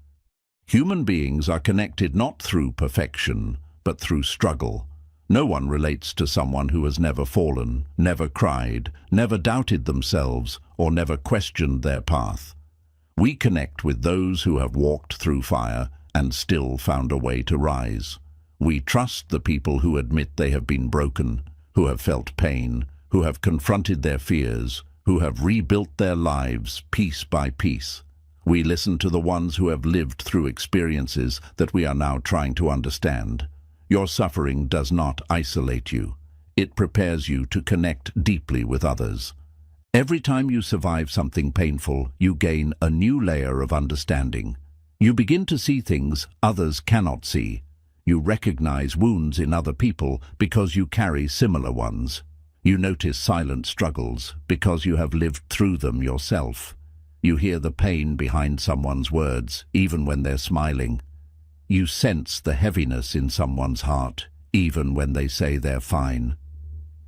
Human beings are connected not through perfection, but through struggle. No one relates to someone who has never fallen, never cried, never doubted themselves, or never questioned their path. We connect with those who have walked through fire and still found a way to rise. We trust the people who admit they have been broken, who have felt pain, who have confronted their fears, who have rebuilt their lives piece by piece. We listen to the ones who have lived through experiences that we are now trying to understand. Your suffering does not isolate you. It prepares you to connect deeply with others. Every time you survive something painful, you gain a new layer of understanding. You begin to see things others cannot see. You recognize wounds in other people because you carry similar ones. You notice silent struggles because you have lived through them yourself. You hear the pain behind someone's words, even when they're smiling. You sense the heaviness in someone's heart, even when they say they're fine.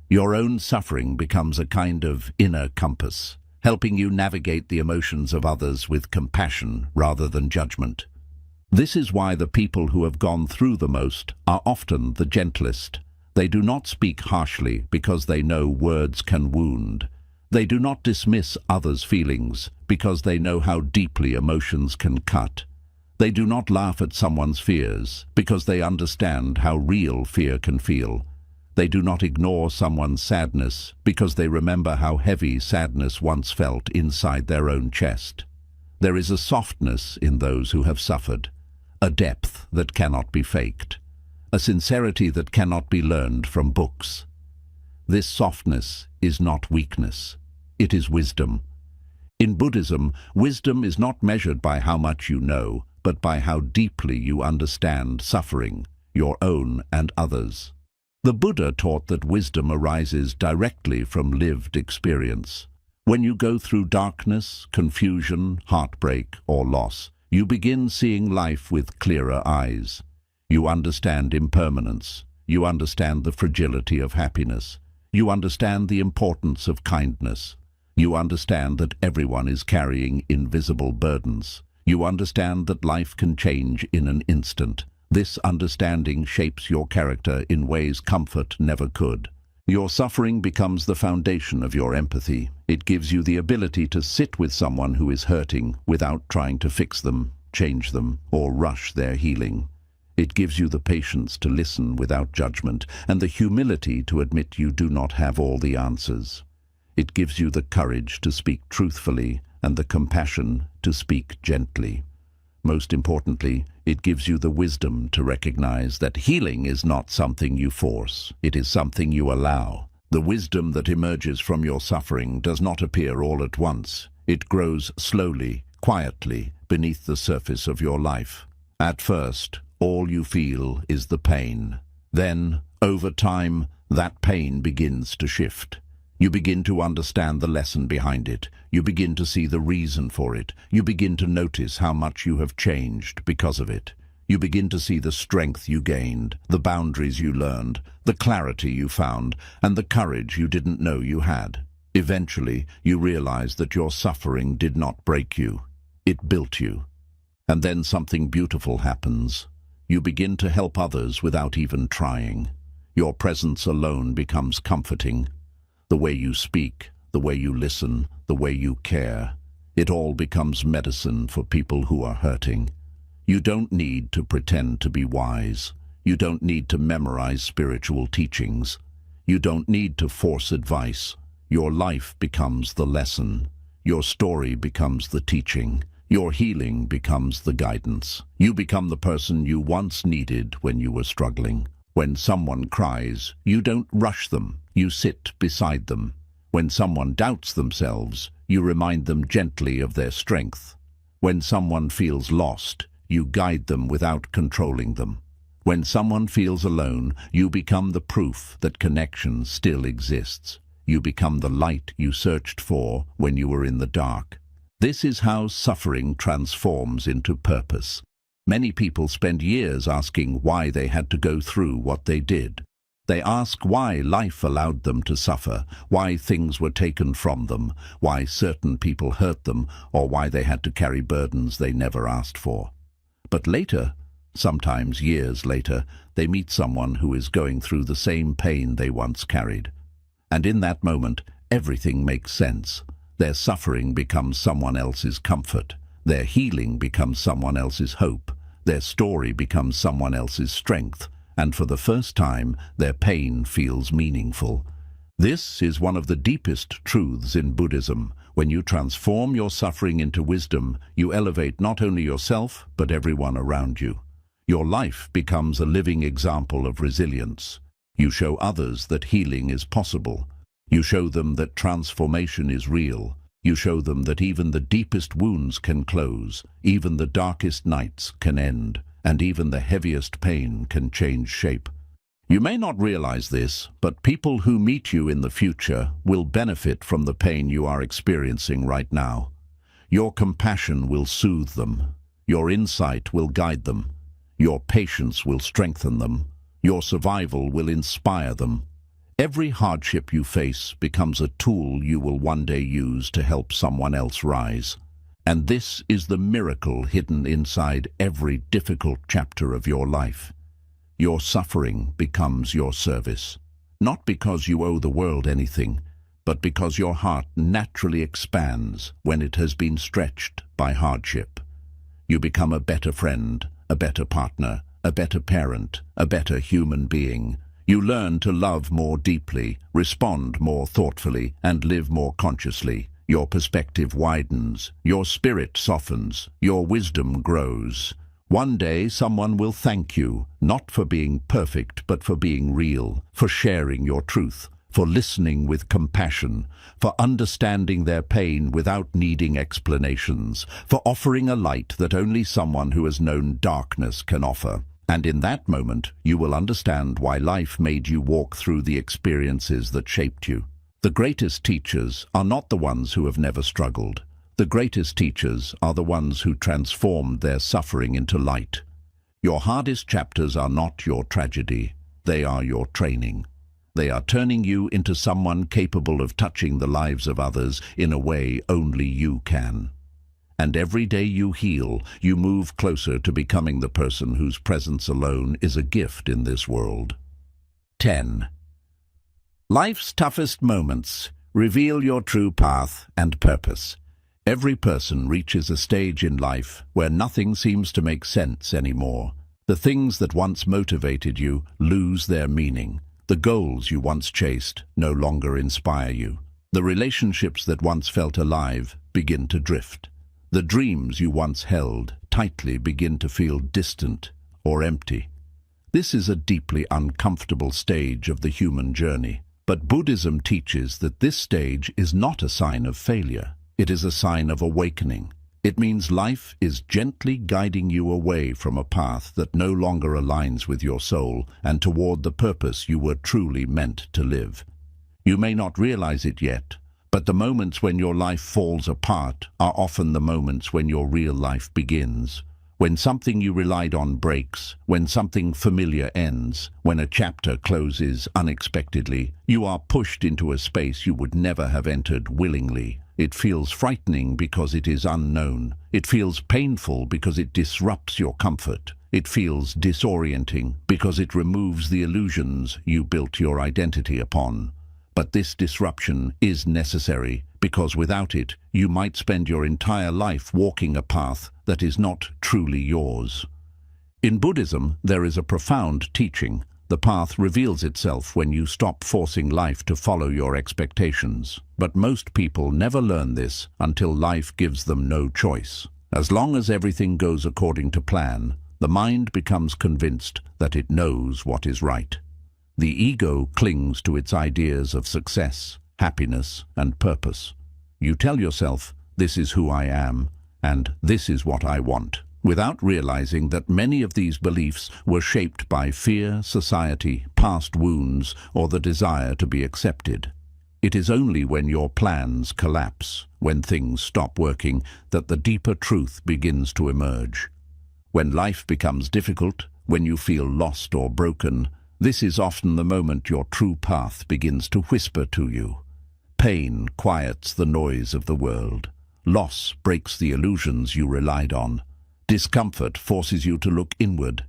Your own suffering becomes a kind of inner compass, helping you navigate the emotions of others with compassion rather than judgment. This is why the people who have gone through the most are often the gentlest. They do not speak harshly because they know words can wound. They do not dismiss others' feelings because they know how deeply emotions can cut. They do not laugh at someone's fears because they understand how real fear can feel. They do not ignore someone's sadness because they remember how heavy sadness once felt inside their own chest. There is a softness in those who have suffered, a depth that cannot be faked, a sincerity that cannot be learned from books. This softness is not weakness, it is wisdom. In Buddhism, wisdom is not measured by how much you know, but by how deeply you understand suffering, your own and others. The Buddha taught that wisdom arises directly from lived experience. When you go through darkness, confusion, heartbreak, or loss, you begin seeing life with clearer eyes. You understand impermanence. You understand the fragility of happiness. You understand the importance of kindness. You understand that everyone is carrying invisible burdens. You understand that life can change in an instant. This understanding shapes your character in ways comfort never could. Your suffering becomes the foundation of your empathy. It gives you the ability to sit with someone who is hurting without trying to fix them, change them, or rush their healing. It gives you the patience to listen without judgment and the humility to admit you do not have all the answers. It gives you the courage to speak truthfully and the compassion to speak gently. Most importantly, it gives you the wisdom to recognize that healing is not something you force, it is something you allow. The wisdom that emerges from your suffering does not appear all at once. It grows slowly, quietly, beneath the surface of your life. At first, all you feel is the pain. Then, over time, that pain begins to shift. You begin to understand the lesson behind it. You begin to see the reason for it. You begin to notice how much you have changed because of it. You begin to see the strength you gained, the boundaries you learned, the clarity you found, and the courage you didn't know you had. Eventually, you realize that your suffering did not break you. It built you. And then something beautiful happens. You begin to help others without even trying. Your presence alone becomes comforting. The way you speak, the way you listen, the way you care, it all becomes medicine for people who are hurting. You don't need to pretend to be wise. You don't need to memorize spiritual teachings. You don't need to force advice. Your life becomes the lesson. Your story becomes the teaching. Your healing becomes the guidance. You become the person you once needed when you were struggling. When someone cries, you don't rush them. You sit beside them. When someone doubts themselves, you remind them gently of their strength. When someone feels lost, you guide them without controlling them. When someone feels alone, you become the proof that connection still exists. You become the light you searched for when you were in the dark. This is how suffering transforms into purpose. Many people spend years asking why they had to go through what they did. They ask why life allowed them to suffer, why things were taken from them, why certain people hurt them, or why they had to carry burdens they never asked for. But later, sometimes years later, they meet someone who is going through the same pain they once carried. And in that moment, everything makes sense. Their suffering becomes someone else's comfort. Their healing becomes someone else's hope. Their story becomes someone else's strength. And for the first time, their pain feels meaningful. This is one of the deepest truths in Buddhism. When you transform your suffering into wisdom, you elevate not only yourself, but everyone around you. Your life becomes a living example of resilience. You show others that healing is possible. You show them that transformation is real. You show them that even the deepest wounds can close, even the darkest nights can end, and even the heaviest pain can change shape. You may not realize this, but people who meet you in the future will benefit from the pain you are experiencing right now. Your compassion will soothe them. Your insight will guide them. Your patience will strengthen them. Your survival will inspire them. Every hardship you face becomes a tool you will one day use to help someone else rise. And this is the miracle hidden inside every difficult chapter of your life. Your suffering becomes your service, not because you owe the world anything, but because your heart naturally expands when it has been stretched by hardship. You become a better friend, a better partner, a better parent, a better human being. You learn to love more deeply, respond more thoughtfully, and live more consciously. Your perspective widens, your spirit softens, your wisdom grows. One day someone will thank you, not for being perfect, but for being real, for sharing your truth, for listening with compassion, for understanding their pain without needing explanations, for offering a light that only someone who has known darkness can offer. And in that moment, you will understand why life made you walk through the experiences that shaped you. The greatest teachers are not the ones who have never struggled. The greatest teachers are the ones who transformed their suffering into light. Your hardest chapters are not your tragedy. They are your training. They are turning you into someone capable of touching the lives of others in a way only you can. And every day you heal, you move closer to becoming the person whose presence alone is a gift in this world. 10. Life's toughest moments reveal your true path and purpose. Every person reaches a stage in life where nothing seems to make sense anymore. The things that once motivated you lose their meaning. The goals you once chased no longer inspire you. The relationships that once felt alive begin to drift. The dreams you once held tightly begin to feel distant or empty. This is a deeply uncomfortable stage of the human journey. But Buddhism teaches that this stage is not a sign of failure. It is a sign of awakening. It means life is gently guiding you away from a path that no longer aligns with your soul and toward the purpose you were truly meant to live. You may not realize it yet, but the moments when your life falls apart are often the moments when your real life begins. When something you relied on breaks, when something familiar ends, when a chapter closes unexpectedly, you are pushed into a space you would never have entered willingly. It feels frightening because it is unknown. It feels painful because it disrupts your comfort. It feels disorienting because it removes the illusions you built your identity upon. But this disruption is necessary because without it, you might spend your entire life walking a path that is not truly yours. In Buddhism, there is a profound teaching. The path reveals itself when you stop forcing life to follow your expectations. But most people never learn this until life gives them no choice. As long as everything goes according to plan, the mind becomes convinced that it knows what is right. The ego clings to its ideas of success, happiness, and purpose. You tell yourself, "This is who I am," and "This is what I want," without realizing that many of these beliefs were shaped by fear, society, past wounds, or the desire to be accepted. It is only when your plans collapse, when things stop working, that the deeper truth begins to emerge. When life becomes difficult, when you feel lost or broken, this is often the moment your true path begins to whisper to you. Pain quiets the noise of the world. Loss breaks the illusions you relied on. Discomfort forces you to look inward.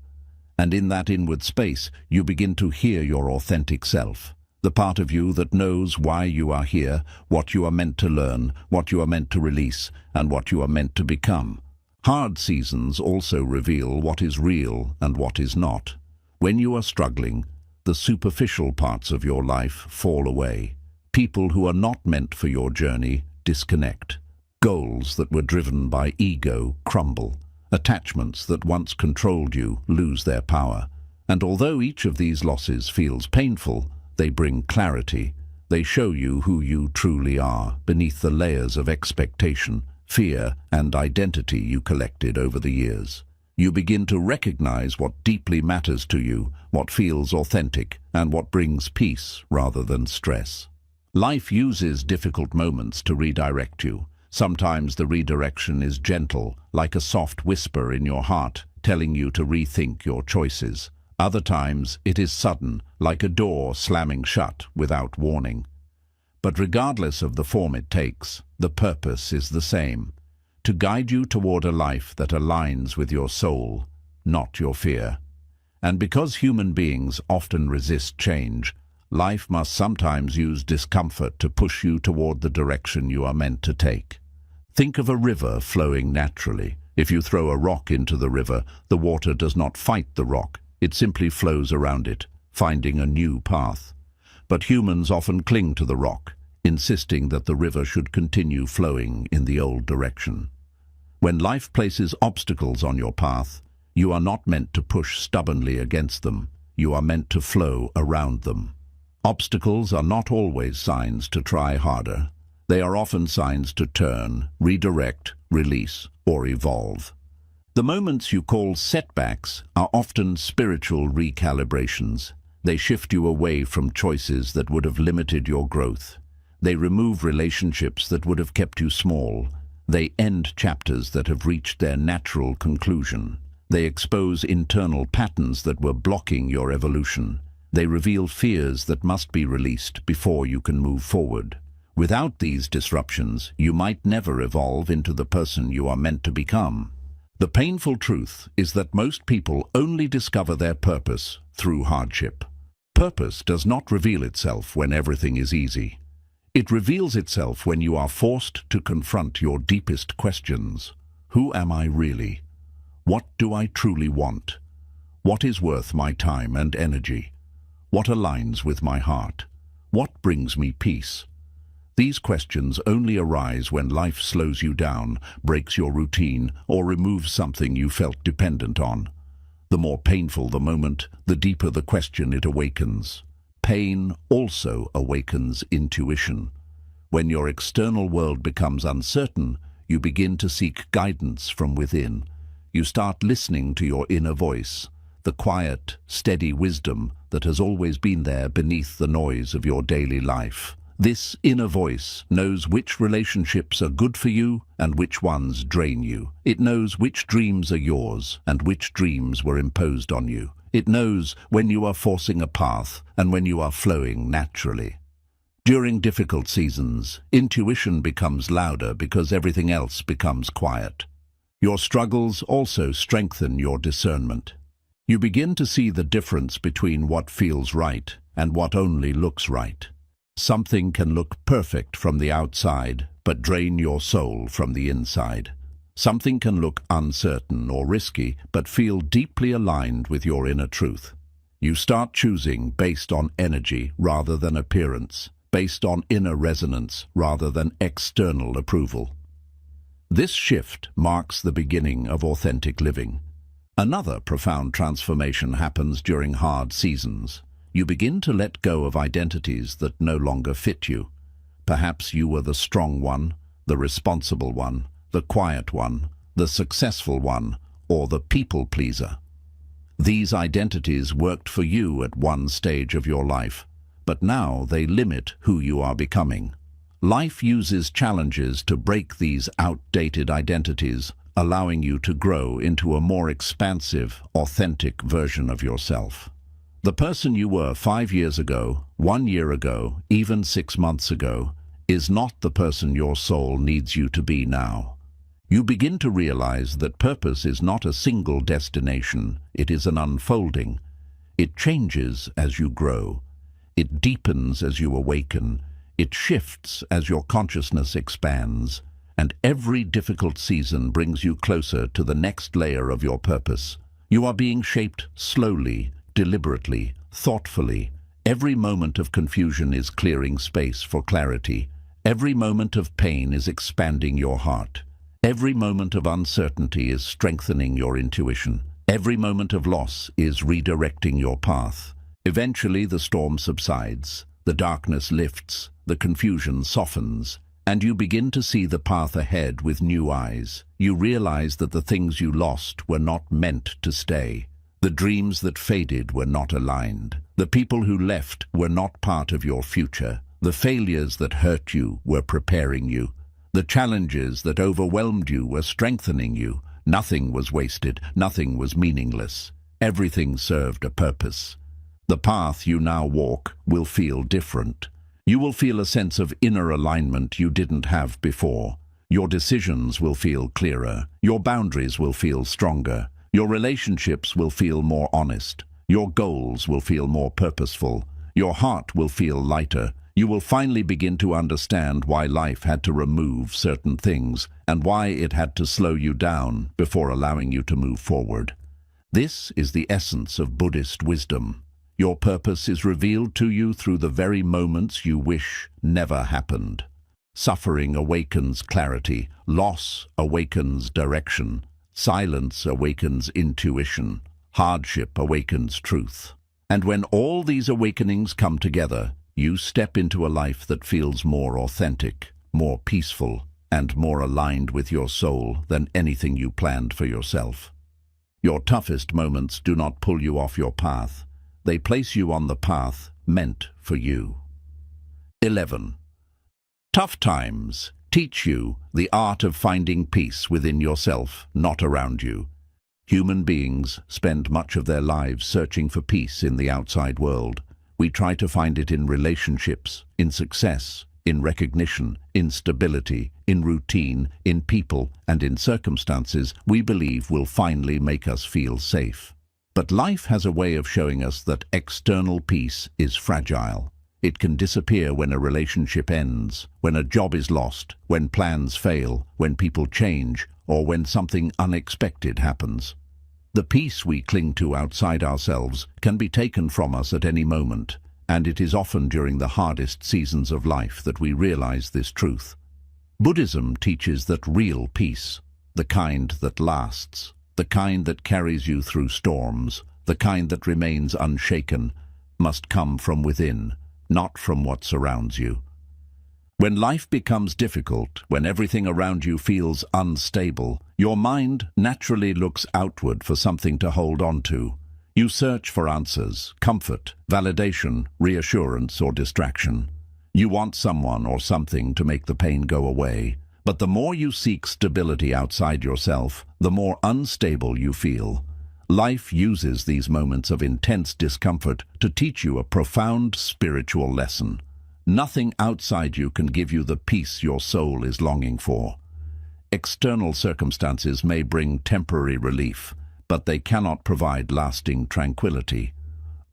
And in that inward space, you begin to hear your authentic self. The part of you that knows why you are here, what you are meant to learn, what you are meant to release, and what you are meant to become. Hard seasons also reveal what is real and what is not. When you are struggling, the superficial parts of your life fall away. People who are not meant for your journey disconnect. Goals that were driven by ego crumble. Attachments that once controlled you lose their power. And although each of these losses feels painful, they bring clarity. They show you who you truly are beneath the layers of expectation, fear, and identity you collected over the years. You begin to recognize what deeply matters to you, what feels authentic, and what brings peace rather than stress. Life uses difficult moments to redirect you. Sometimes the redirection is gentle, like a soft whisper in your heart, telling you to rethink your choices. Other times it is sudden, like a door slamming shut without warning. But regardless of the form it takes, the purpose is the same: to guide you toward a life that aligns with your soul, not your fear. And because human beings often resist change, life must sometimes use discomfort to push you toward the direction you are meant to take. Think of a river flowing naturally. If you throw a rock into the river, the water does not fight the rock. It simply flows around it, finding a new path. But humans often cling to the rock, insisting that the river should continue flowing in the old direction. When life places obstacles on your path, you are not meant to push stubbornly against them. You are meant to flow around them. Obstacles are not always signs to try harder. They are often signs to turn, redirect, release, or evolve. The moments you call setbacks are often spiritual recalibrations. They shift you away from choices that would have limited your growth. They remove relationships that would have kept you small. They end chapters that have reached their natural conclusion. They expose internal patterns that were blocking your evolution. They reveal fears that must be released before you can move forward. Without these disruptions, you might never evolve into the person you are meant to become. The painful truth is that most people only discover their purpose through hardship. Purpose does not reveal itself when everything is easy. It reveals itself when you are forced to confront your deepest questions. Who am I really? What do I truly want? What is worth my time and energy? What aligns with my heart? What brings me peace? These questions only arise when life slows you down, breaks your routine, or removes something you felt dependent on. The more painful the moment, the deeper the question it awakens. Pain also awakens intuition. When your external world becomes uncertain, you begin to seek guidance from within. You start listening to your inner voice, the quiet, steady wisdom that has always been there beneath the noise of your daily life. This inner voice knows which relationships are good for you and which ones drain you. It knows which dreams are yours and which dreams were imposed on you. It knows when you are forcing a path and when you are flowing naturally. During difficult seasons, intuition becomes louder because everything else becomes quiet. Your struggles also strengthen your discernment. You begin to see the difference between what feels right and what only looks right. Something can look perfect from the outside, but drain your soul from the inside. Something can look uncertain or risky, but feel deeply aligned with your inner truth. You start choosing based on energy rather than appearance, based on inner resonance rather than external approval. This shift marks the beginning of authentic living. Another profound transformation happens during hard seasons. You begin to let go of identities that no longer fit you. Perhaps you were the strong one, the responsible one, the quiet one, the successful one, or the people pleaser. These identities worked for you at one stage of your life, but now they limit who you are becoming. Life uses challenges to break these outdated identities, allowing you to grow into a more expansive, authentic version of yourself. The person you were 5 years ago, 1 year ago, even 6 months ago, is not the person your soul needs you to be now. You begin to realize that purpose is not a single destination, it is an unfolding. It changes as you grow. It deepens as you awaken. It shifts as your consciousness expands. and every difficult season brings you closer to the next layer of your purpose. You are being shaped slowly, deliberately, thoughtfully. Every moment of confusion is clearing space for clarity. Every moment of pain is expanding your heart. Every moment of uncertainty is strengthening your intuition. Every moment of loss is redirecting your path. Eventually, the storm subsides, the darkness lifts, the confusion softens, and you begin to see the path ahead with new eyes. You realize that the things you lost were not meant to stay. The dreams that faded were not aligned. The people who left were not part of your future. The failures that hurt you were preparing you. The challenges that overwhelmed you were strengthening you. Nothing was wasted. Nothing was meaningless. Everything served a purpose. The path you now walk will feel different. You will feel a sense of inner alignment you didn't have before. Your decisions will feel clearer. Your boundaries will feel stronger. Your relationships will feel more honest. Your goals will feel more purposeful. Your heart will feel lighter. You will finally begin to understand why life had to remove certain things and why it had to slow you down before allowing you to move forward. This is the essence of Buddhist wisdom. Your purpose is revealed to you through the very moments you wish never happened. Suffering awakens clarity. Loss awakens direction. Silence awakens intuition. Hardship awakens truth. And when all these awakenings come together, you step into a life that feels more authentic, more peaceful, and more aligned with your soul than anything you planned for yourself. Your toughest moments do not pull you off your path. They place you on the path meant for you. 11. Tough times teach you the art of finding peace within yourself, not around you. Human beings spend much of their lives searching for peace in the outside world. We try to find it in relationships, in success, in recognition, in stability, in routine, in people, and in circumstances we believe will finally make us feel safe. But life has a way of showing us that external peace is fragile. It can disappear when a relationship ends, when a job is lost, when plans fail, when people change, or when something unexpected happens. The peace we cling to outside ourselves can be taken from us at any moment, and it is often during the hardest seasons of life that we realize this truth. Buddhism teaches that real peace, the kind that lasts, the kind that carries you through storms, the kind that remains unshaken, must come from within, not from what surrounds you. When life becomes difficult, when everything around you feels unstable, your mind naturally looks outward for something to hold on to. You search for answers, comfort, validation, reassurance, or distraction. You want someone or something to make the pain go away. But the more you seek stability outside yourself, the more unstable you feel. Life uses these moments of intense discomfort to teach you a profound spiritual lesson. Nothing outside you can give you the peace your soul is longing for. External circumstances may bring temporary relief, but they cannot provide lasting tranquility.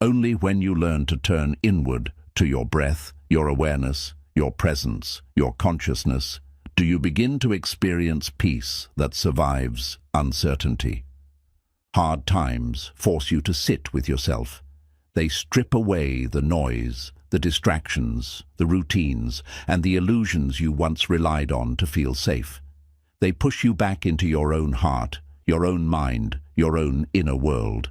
Only when you learn to turn inward to your breath, your awareness, your presence, your consciousness, do you begin to experience peace that survives uncertainty. Hard times force you to sit with yourself. They strip away the noise, the distractions, the routines, and the illusions you once relied on to feel safe. They push you back into your own heart, your own mind, your own inner world.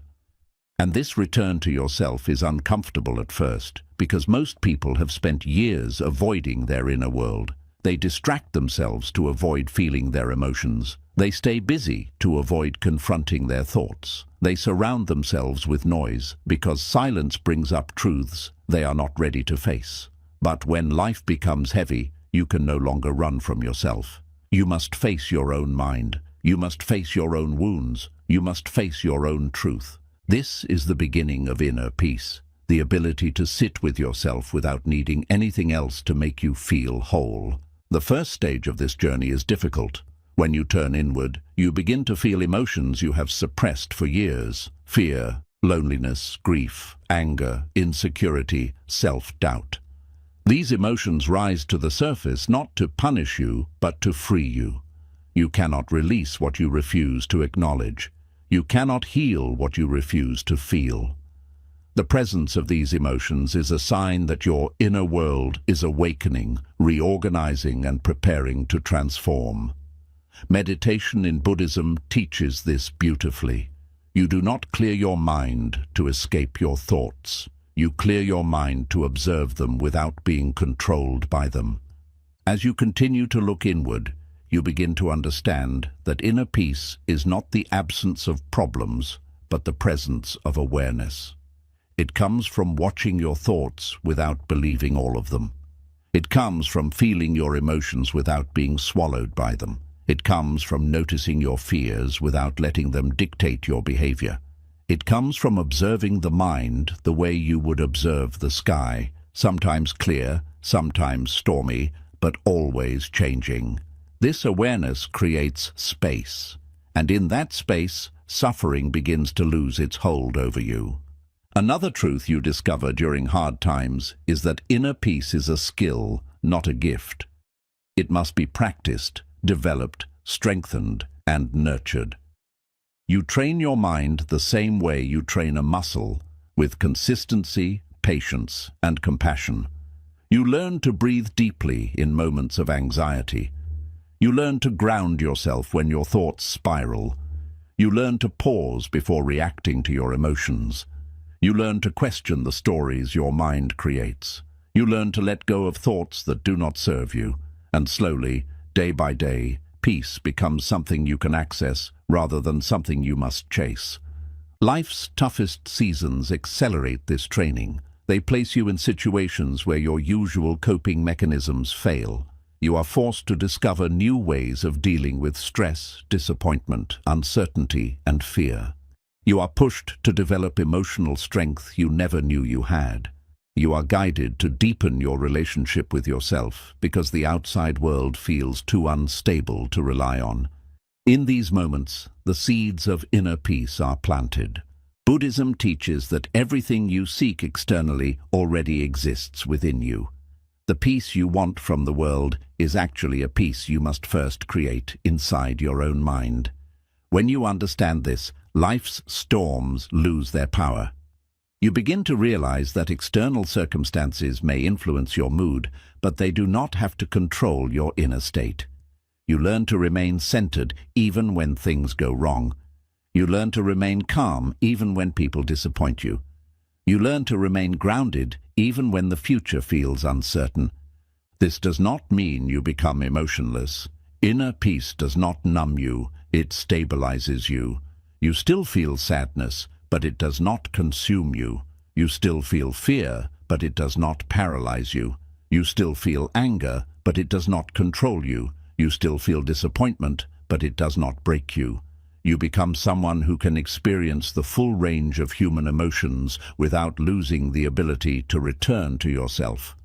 And this return to yourself is uncomfortable at first, because most people have spent years avoiding their inner world. They distract themselves to avoid feeling their emotions. They stay busy to avoid confronting their thoughts. They surround themselves with noise because silence brings up truths they are not ready to face. But when life becomes heavy, you can no longer run from yourself. You must face your own mind. You must face your own wounds. You must face your own truth. This is the beginning of inner peace, the ability to sit with yourself without needing anything else to make you feel whole. The first stage of this journey is difficult. When you turn inward, you begin to feel emotions you have suppressed for years: fear, loneliness, grief, anger, insecurity, self-doubt. These emotions rise to the surface not to punish you, but to free you. You cannot release what you refuse to acknowledge. You cannot heal what you refuse to feel. The presence of these emotions is a sign that your inner world is awakening, reorganizing, and preparing to transform. Meditation in Buddhism teaches this beautifully. You do not clear your mind to escape your thoughts. You clear your mind to observe them without being controlled by them. As you continue to look inward, you begin to understand that inner peace is not the absence of problems, but the presence of awareness. It comes from watching your thoughts without believing all of them. It comes from feeling your emotions without being swallowed by them. It comes from noticing your fears without letting them dictate your behavior. It comes from observing the mind the way you would observe the sky, sometimes clear, sometimes stormy, but always changing. This awareness creates space, and in that space, suffering begins to lose its hold over you. Another truth you discover during hard times is that inner peace is a skill, not a gift. It must be practiced, developed, strengthened, and nurtured. You train your mind the same way you train a muscle, with consistency, patience, and compassion. You learn to breathe deeply in moments of anxiety. You learn to ground yourself when your thoughts spiral. You learn to pause before reacting to your emotions. You learn to question the stories your mind creates. You learn to let go of thoughts that do not serve you. And slowly, day by day, peace becomes something you can access rather than something you must chase. Life's toughest seasons accelerate this training. They place you in situations where your usual coping mechanisms fail. You are forced to discover new ways of dealing with stress, disappointment, uncertainty, and fear. You are pushed to develop emotional strength you never knew you had. You are guided to deepen your relationship with yourself because the outside world feels too unstable to rely on. In these moments, the seeds of inner peace are planted. Buddhism teaches that everything you seek externally already exists within you. The peace you want from the world is actually a peace you must first create inside your own mind. When you understand this, life's storms lose their power. You begin to realize that external circumstances may influence your mood, but they do not have to control your inner state. You learn to remain centered even when things go wrong. You learn to remain calm even when people disappoint you. You learn to remain grounded even when the future feels uncertain. This does not mean you become emotionless. Inner peace does not numb you, it stabilizes you. You still feel sadness, but it does not consume you. You still feel fear, but it does not paralyze you. You still feel anger, but it does not control you. You still feel disappointment, but it does not break you. You become someone who can experience the full range of human emotions without losing the ability to return to yourself.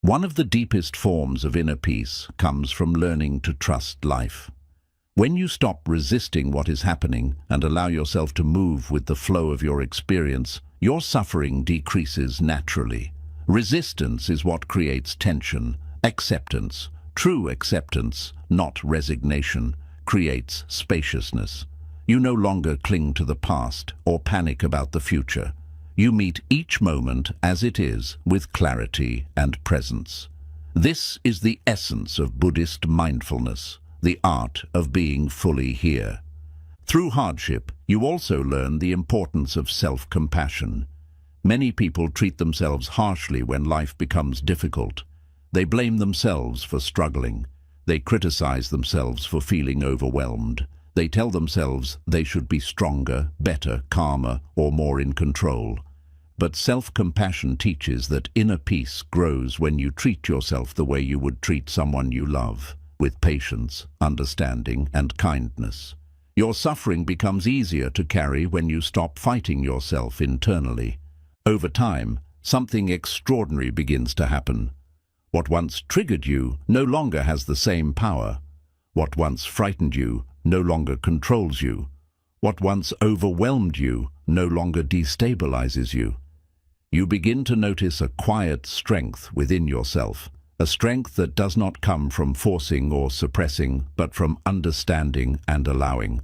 One of the deepest forms of inner peace comes from learning to trust life. When you stop resisting what is happening and allow yourself to move with the flow of your experience, your suffering decreases naturally. Resistance is what creates tension. Acceptance, true acceptance, not resignation, creates spaciousness. You no longer cling to the past or panic about the future. You meet each moment as it is with clarity and presence. This is the essence of Buddhist mindfulness, the art of being fully here. Through hardship, you also learn the importance of self-compassion. Many people treat themselves harshly when life becomes difficult. They blame themselves for struggling. They criticize themselves for feeling overwhelmed. They tell themselves they should be stronger, better, calmer, or more in control. But self-compassion teaches that inner peace grows when you treat yourself the way you would treat someone you love, with patience, understanding, and kindness. Your suffering becomes easier to carry when you stop fighting yourself internally. Over time, something extraordinary begins to happen. What once triggered you no longer has the same power. What once frightened you no longer controls you. What once overwhelmed you no longer destabilizes you. You begin to notice a quiet strength within yourself, a strength that does not come from forcing or suppressing, but from understanding and allowing.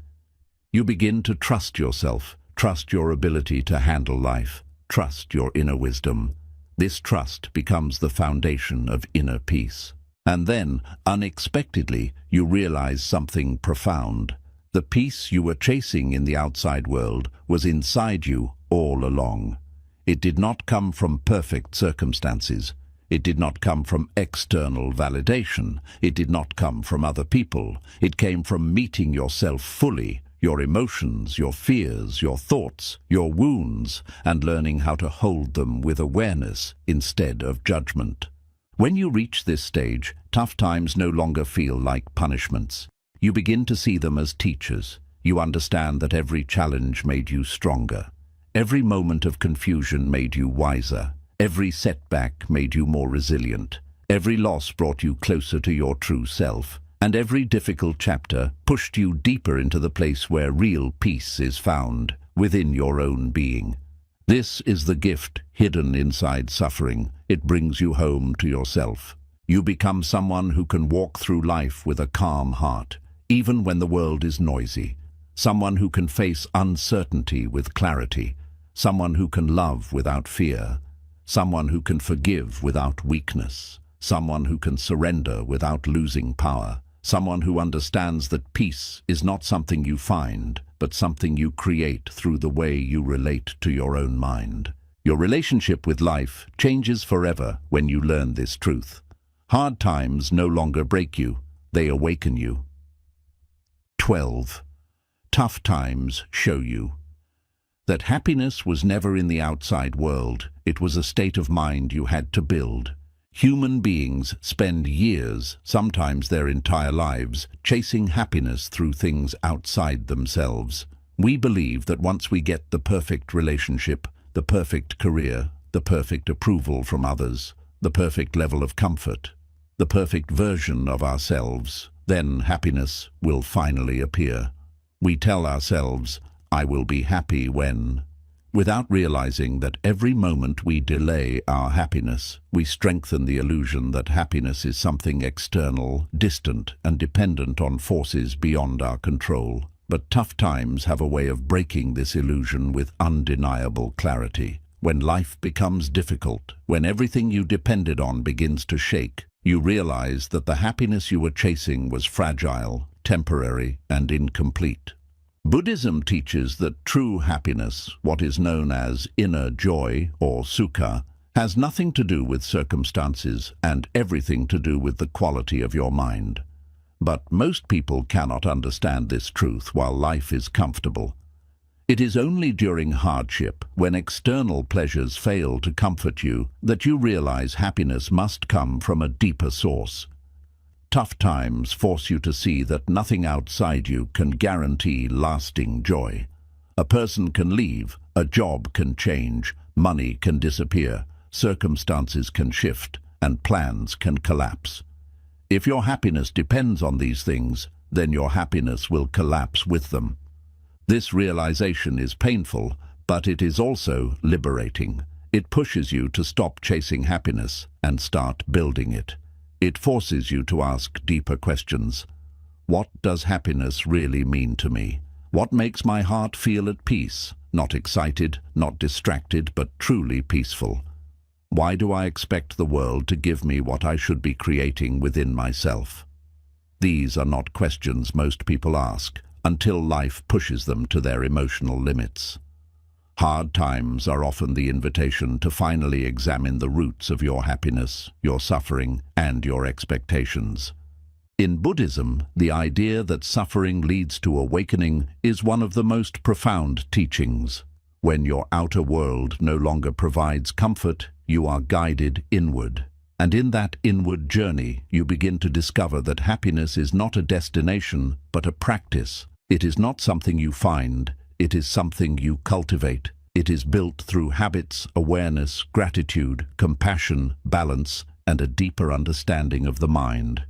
You begin to trust yourself, trust your ability to handle life, trust your inner wisdom. This trust becomes the foundation of inner peace. And then, unexpectedly, you realize something profound. The peace you were chasing in the outside world was inside you all along. It did not come from perfect circumstances. It did not come from external validation. It did not come from other people. It came from meeting yourself fully, your emotions, your fears, your thoughts, your wounds, and learning how to hold them with awareness instead of judgment. When you reach this stage, tough times no longer feel like punishments. You begin to see them as teachers. You understand that every challenge made you stronger. Every moment of confusion made you wiser. Every setback made you more resilient. Every loss brought you closer to your true self. And every difficult chapter pushed you deeper into the place where real peace is found, within your own being. This is the gift hidden inside suffering. It brings you home to yourself. You become someone who can walk through life with a calm heart, even when the world is noisy. Someone who can face uncertainty with clarity. Someone who can love without fear. Someone who can forgive without weakness. Someone who can surrender without losing power. Someone who understands that peace is not something you find, but something you create through the way you relate to your own mind. Your relationship with life changes forever when you learn this truth. Hard times no longer break you, they awaken you. 12. Tough times show you that happiness was never in the outside world. It was a state of mind you had to build. Human beings spend years, sometimes their entire lives, chasing happiness through things outside themselves. We believe that once we get the perfect relationship, the perfect career, the perfect approval from others, the perfect level of comfort, the perfect version of ourselves, then happiness will finally appear. We tell ourselves, "I will be happy when," without realizing that every moment we delay our happiness, we strengthen the illusion that happiness is something external, distant, and dependent on forces beyond our control. But tough times have a way of breaking this illusion with undeniable clarity. When life becomes difficult, when everything you depended on begins to shake, you realize that the happiness you were chasing was fragile, temporary, and incomplete. Buddhism teaches that true happiness, what is known as inner joy or sukha, has nothing to do with circumstances and everything to do with the quality of your mind. But most people cannot understand this truth while life is comfortable. It is only during hardship, when external pleasures fail to comfort you, that you realize happiness must come from a deeper source. Tough times force you to see that nothing outside you can guarantee lasting joy. A person can leave, a job can change, money can disappear, circumstances can shift, and plans can collapse. If your happiness depends on these things, then your happiness will collapse with them. This realization is painful, but it is also liberating. It pushes you to stop chasing happiness and start building it. It forces you to ask deeper questions. What does happiness really mean to me? What makes my heart feel at peace? Not excited, not distracted, but truly peaceful. Why do I expect the world to give me what I should be creating within myself? These are not questions most people ask until life pushes them to their emotional limits. Hard times are often the invitation to finally examine the roots of your happiness, your suffering, and your expectations. In Buddhism, the idea that suffering leads to awakening is one of the most profound teachings. When your outer world no longer provides comfort, you are guided inward. And in that inward journey, you begin to discover that happiness is not a destination, but a practice. It is not something you find. It is something you cultivate. It is built through habits, awareness, gratitude, compassion, balance, and a deeper understanding of the mind.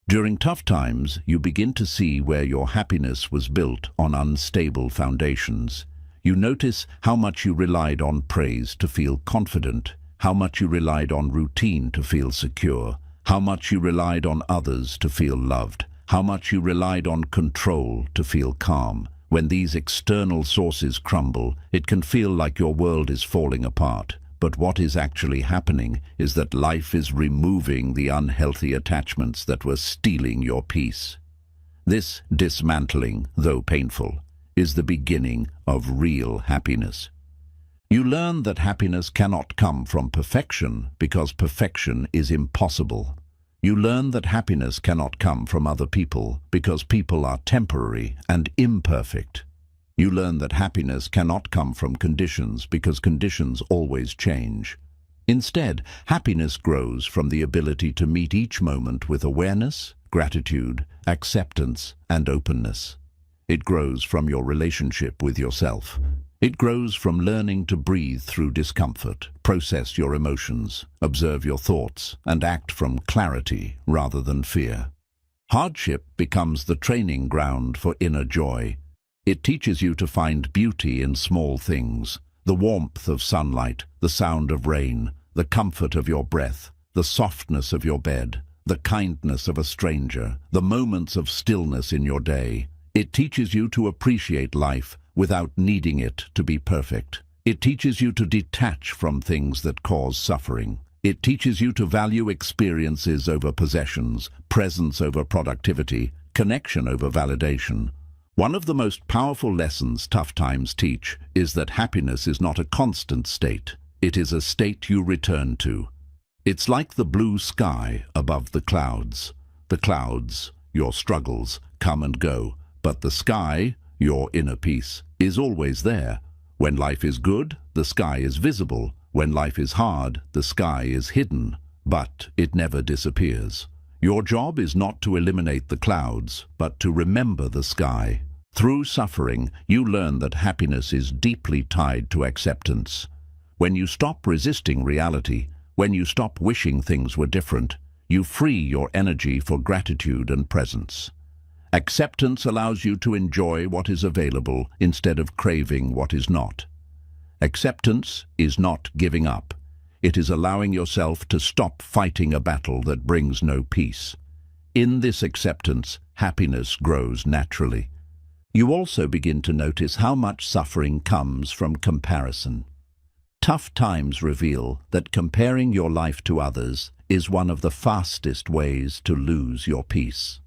During tough times, you begin to see where your happiness was built on unstable foundations. You notice how much you relied on praise to feel confident, how much you relied on routine to feel secure, how much you relied on others to feel loved, how much you relied on control to feel calm. When these external sources crumble, it can feel like your world is falling apart. But what is actually happening is that life is removing the unhealthy attachments that were stealing your peace. This dismantling, though painful, is the beginning of real happiness. You learn that happiness cannot come from perfection because perfection is impossible. You learn that happiness cannot come from other people because people are temporary and imperfect. You learn that happiness cannot come from conditions because conditions always change. Instead, happiness grows from the ability to meet each moment with awareness, gratitude, acceptance, and openness. It grows from your relationship with yourself. It grows from learning to breathe through discomfort, process your emotions, observe your thoughts, and act from clarity rather than fear. Hardship becomes the training ground for inner joy. It teaches you to find beauty in small things, the warmth of sunlight, the sound of rain, the comfort of your breath, the softness of your bed, the kindness of a stranger, the moments of stillness in your day. It teaches you to appreciate life without needing it to be perfect. It teaches you to detach from things that cause suffering. It teaches you to value experiences over possessions, presence over productivity, connection over validation. One of the most powerful lessons tough times teach is that happiness is not a constant state. It is a state you return to. It's like the blue sky above the clouds. The clouds, your struggles, come and go, but the sky, your inner peace, is always there. When life is good, the sky is visible. When life is hard, the sky is hidden, but it never disappears. Your job is not to eliminate the clouds, but to remember the sky. Through suffering, you learn that happiness is deeply tied to acceptance. When you stop resisting reality, when you stop wishing things were different, you free your energy for gratitude and presence. Acceptance allows you to enjoy what is available instead of craving what is not. Acceptance is not giving up. It is allowing yourself to stop fighting a battle that brings no peace. In this acceptance, happiness grows naturally. You also begin to notice how much suffering comes from comparison. Tough times reveal that comparing your life to others is one of the fastest ways to lose your peace.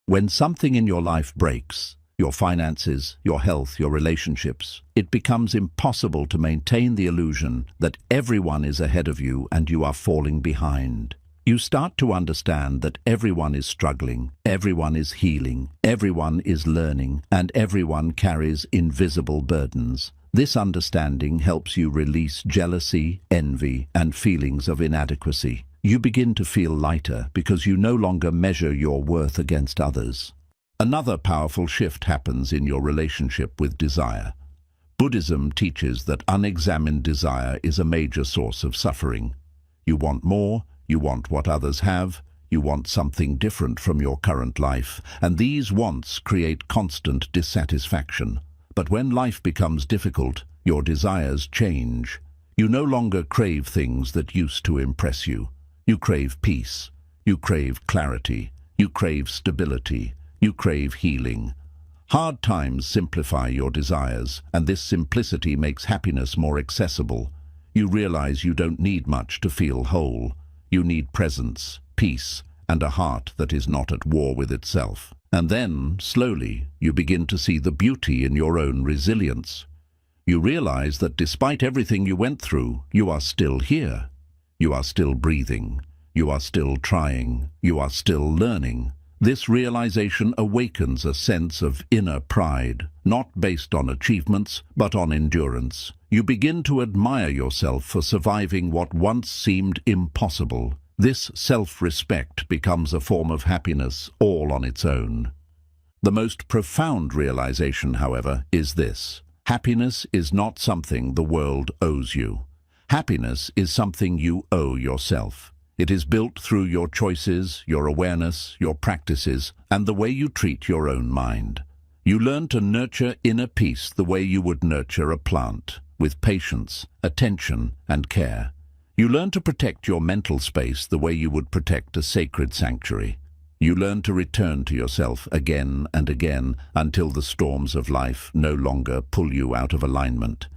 When something in your life breaks, your finances, your health, your relationships, it becomes impossible to maintain the illusion that everyone is ahead of you and you are falling behind. You start to understand that everyone is struggling, everyone is healing, everyone is learning, and everyone carries invisible burdens. This understanding helps you release jealousy, envy, and feelings of inadequacy. You begin to feel lighter because you no longer measure your worth against others. Another powerful shift happens in your relationship with desire. Buddhism teaches that unexamined desire is a major source of suffering. You want more, you want what others have, you want something different from your current life, and these wants create constant dissatisfaction. But when life becomes difficult, your desires change. You no longer crave things that used to impress you. You crave peace, you crave clarity, you crave stability, you crave healing. Hard times simplify your desires, and this simplicity makes happiness more accessible. You realize you don't need much to feel whole. You need presence, peace, and a heart that is not at war with itself. And then, slowly, you begin to see the beauty in your own resilience. You realize that despite everything you went through, you are still here. You are still breathing. You are still trying. You are still learning. This realization awakens a sense of inner pride, not based on achievements, but on endurance. You begin to admire yourself for surviving what once seemed impossible. This self-respect becomes a form of happiness all on its own. The most profound realization, however, is this. Happiness is not something the world owes you. Happiness is something you owe yourself. It is built through your choices, your awareness, your practices, and the way you treat your own mind. You learn to nurture inner peace the way you would nurture a plant, with patience, attention, and care. You learn to protect your mental space the way you would protect a sacred sanctuary. You learn to return to yourself again and again until the storms of life no longer pull you out of alignment.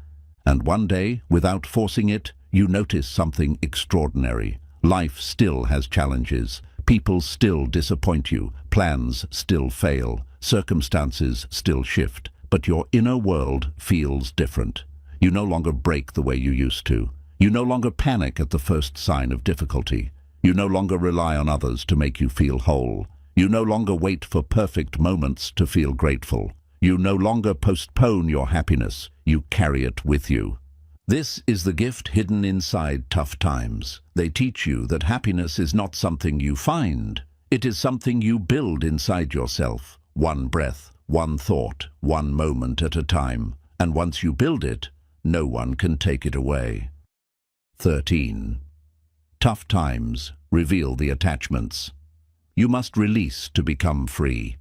And one day, without forcing it, you notice something extraordinary. Life still has challenges. People still disappoint you. Plans still fail. Circumstances still shift. But your inner world feels different. You no longer break the way you used to. You no longer panic at the first sign of difficulty. You no longer rely on others to make you feel whole. You no longer wait for perfect moments to feel grateful. You no longer postpone your happiness. You carry it with you. This is the gift hidden inside tough times. They teach you that happiness is not something you find. It is something you build inside yourself. One breath, one thought, one moment at a time. And once you build it, no one can take it away. 13. Tough times reveal the attachments. You must release to become free.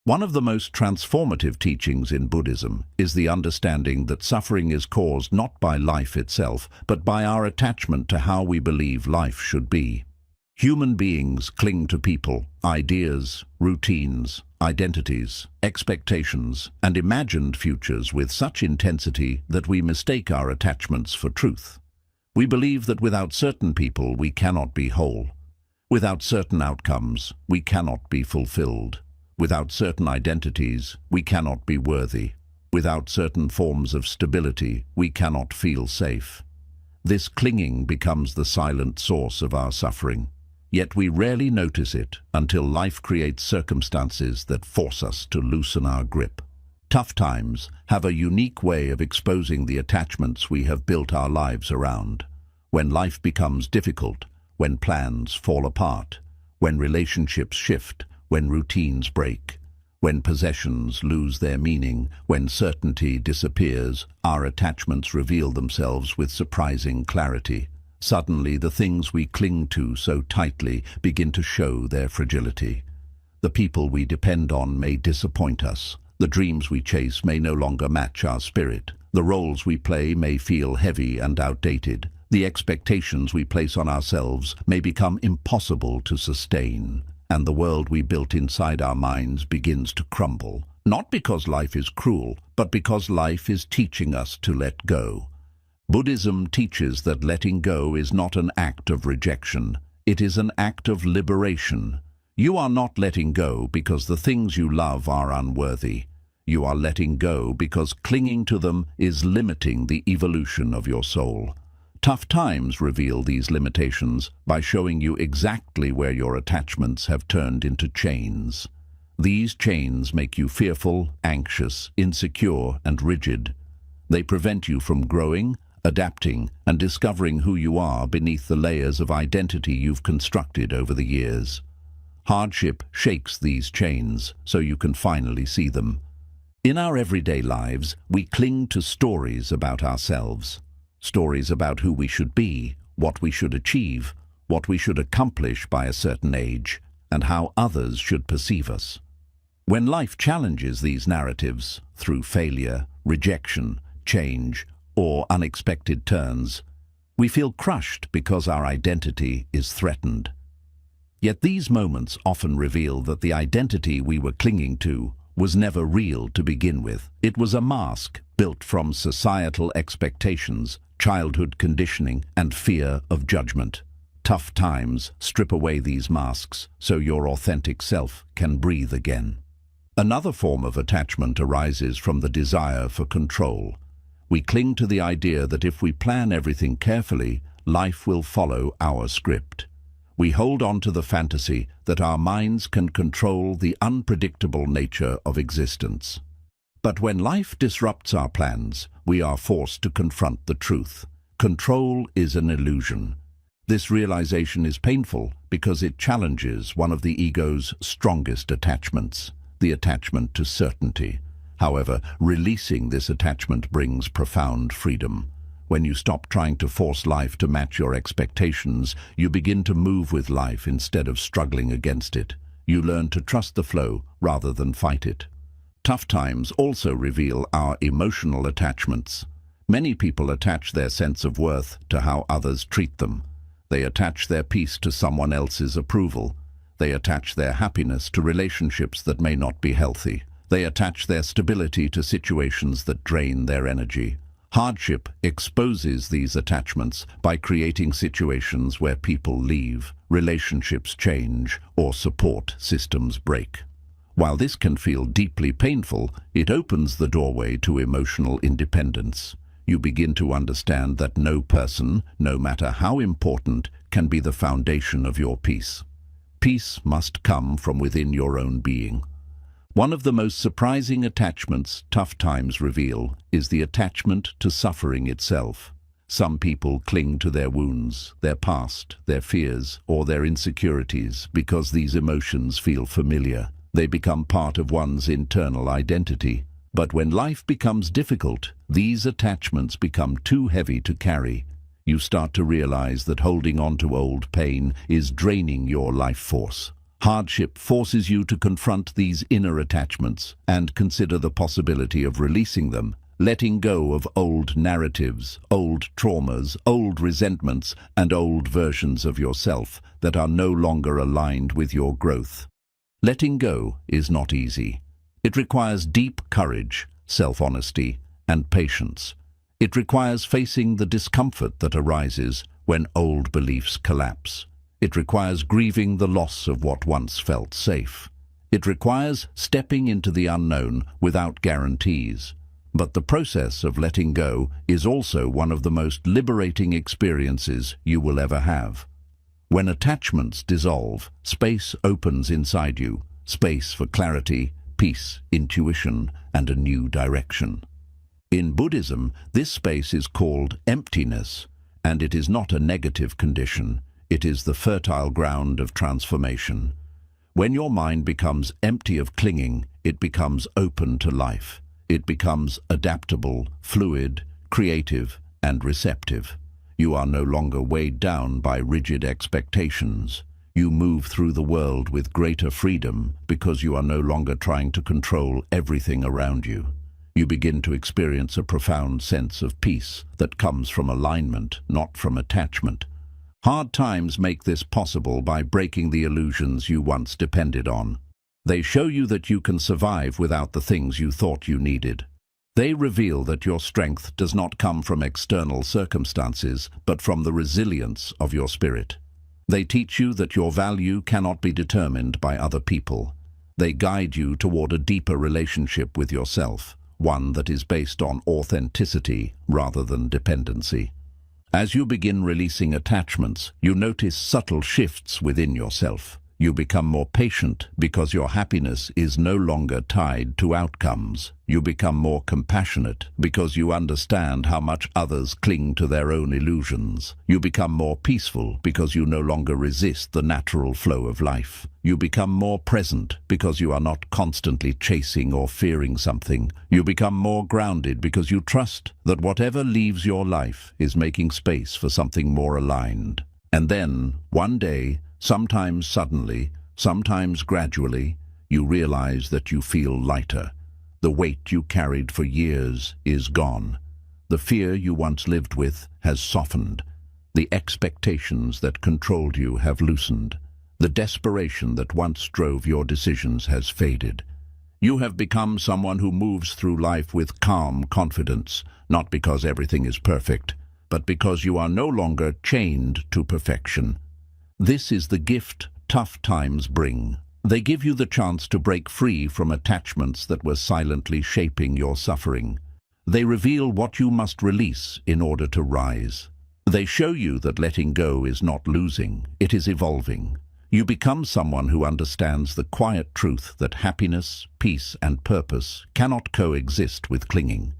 One of the most transformative teachings in Buddhism is the understanding that suffering is caused not by life itself, but by our attachment to how we believe life should be. Human beings cling to people, ideas, routines, identities, expectations, and imagined futures with such intensity that we mistake our attachments for truth. We believe that without certain people we cannot be whole. Without certain outcomes, we cannot be fulfilled. Without certain identities, we cannot be worthy. Without certain forms of stability, we cannot feel safe. This clinging becomes the silent source of our suffering. Yet we rarely notice it until life creates circumstances that force us to loosen our grip. Tough times have a unique way of exposing the attachments we have built our lives around. When life becomes difficult, when plans fall apart, when relationships shift, when routines break, when possessions lose their meaning, when certainty disappears, our attachments reveal themselves with surprising clarity. Suddenly, the things we cling to so tightly begin to show their fragility. The people we depend on may disappoint us. The dreams we chase may no longer match our spirit. The roles we play may feel heavy and outdated. The expectations we place on ourselves may become impossible to sustain. And the world we built inside our minds begins to crumble. Not because life is cruel, but because life is teaching us to let go. Buddhism teaches that letting go is not an act of rejection. It is an act of liberation. You are not letting go because the things you love are unworthy. You are letting go because clinging to them is limiting the evolution of your soul. Tough times reveal these limitations by showing you exactly where your attachments have turned into chains. These chains make you fearful, anxious, insecure, and rigid. They prevent you from growing, adapting, and discovering who you are beneath the layers of identity you've constructed over the years. Hardship shakes these chains so you can finally see them. In our everyday lives, we cling to stories about ourselves. Stories about who we should be, what we should achieve, what we should accomplish by a certain age, and how others should perceive us. When life challenges these narratives through failure, rejection, change, or unexpected turns, we feel crushed because our identity is threatened. Yet these moments often reveal that the identity we were clinging to was never real to begin with. It was a mask built from societal expectations, childhood conditioning, and fear of judgment. Tough times strip away these masks so your authentic self can breathe again. Another form of attachment arises from the desire for control. We cling to the idea that if we plan everything carefully, life will follow our script. We hold on to the fantasy that our minds can control the unpredictable nature of existence. But when life disrupts our plans, we are forced to confront the truth. Control is an illusion. This realization is painful because it challenges one of the ego's strongest attachments, the attachment to certainty. However, releasing this attachment brings profound freedom. When you stop trying to force life to match your expectations, you begin to move with life instead of struggling against it. You learn to trust the flow rather than fight it. Tough times also reveal our emotional attachments. Many people attach their sense of worth to how others treat them. They attach their peace to someone else's approval. They attach their happiness to relationships that may not be healthy. They attach their stability to situations that drain their energy. Hardship exposes these attachments by creating situations where people leave, relationships change, or support systems break. While this can feel deeply painful, it opens the doorway to emotional independence. You begin to understand that no person, no matter how important, can be the foundation of your peace. Peace must come from within your own being. One of the most surprising attachments tough times reveal is the attachment to suffering itself. Some people cling to their wounds, their past, their fears, or their insecurities because these emotions feel familiar. They become part of one's internal identity. But when life becomes difficult, these attachments become too heavy to carry. You start to realize that holding on to old pain is draining your life force. Hardship forces you to confront these inner attachments and consider the possibility of releasing them, letting go of old narratives, old traumas, old resentments, and old versions of yourself that are no longer aligned with your growth. Letting go is not easy. It requires deep courage, self-honesty, and patience. It requires facing the discomfort that arises when old beliefs collapse. It requires grieving the loss of what once felt safe. It requires stepping into the unknown without guarantees. But the process of letting go is also one of the most liberating experiences you will ever have. When attachments dissolve, space opens inside you, space for clarity, peace, intuition, and a new direction. In Buddhism, this space is called emptiness, and it is not a negative condition. It is the fertile ground of transformation. When your mind becomes empty of clinging, it becomes open to life. It becomes adaptable, fluid, creative, and receptive. You are no longer weighed down by rigid expectations. You move through the world with greater freedom because you are no longer trying to control everything around you. You begin to experience a profound sense of peace that comes from alignment, not from attachment. Hard times make this possible by breaking the illusions you once depended on. They show you that you can survive without the things you thought you needed. They reveal that your strength does not come from external circumstances, but from the resilience of your spirit. They teach you that your value cannot be determined by other people. They guide you toward a deeper relationship with yourself, one that is based on authenticity rather than dependency. As you begin releasing attachments, you notice subtle shifts within yourself. You become more patient because your happiness is no longer tied to outcomes. You become more compassionate because you understand how much others cling to their own illusions. You become more peaceful because you no longer resist the natural flow of life. You become more present because you are not constantly chasing or fearing something. You become more grounded because you trust that whatever leaves your life is making space for something more aligned. And then, one day, sometimes suddenly, sometimes gradually, you realize that you feel lighter. The weight you carried for years is gone. The fear you once lived with has softened. The expectations that controlled you have loosened. The desperation that once drove your decisions has faded. You have become someone who moves through life with calm confidence, not because everything is perfect, but because you are no longer chained to perfection. This is the gift tough times bring. They give you the chance to break free from attachments that were silently shaping your suffering. They reveal what you must release in order to rise. They show you that letting go is not losing, it is evolving. You become someone who understands the quiet truth that happiness, peace, and purpose cannot coexist with clinging.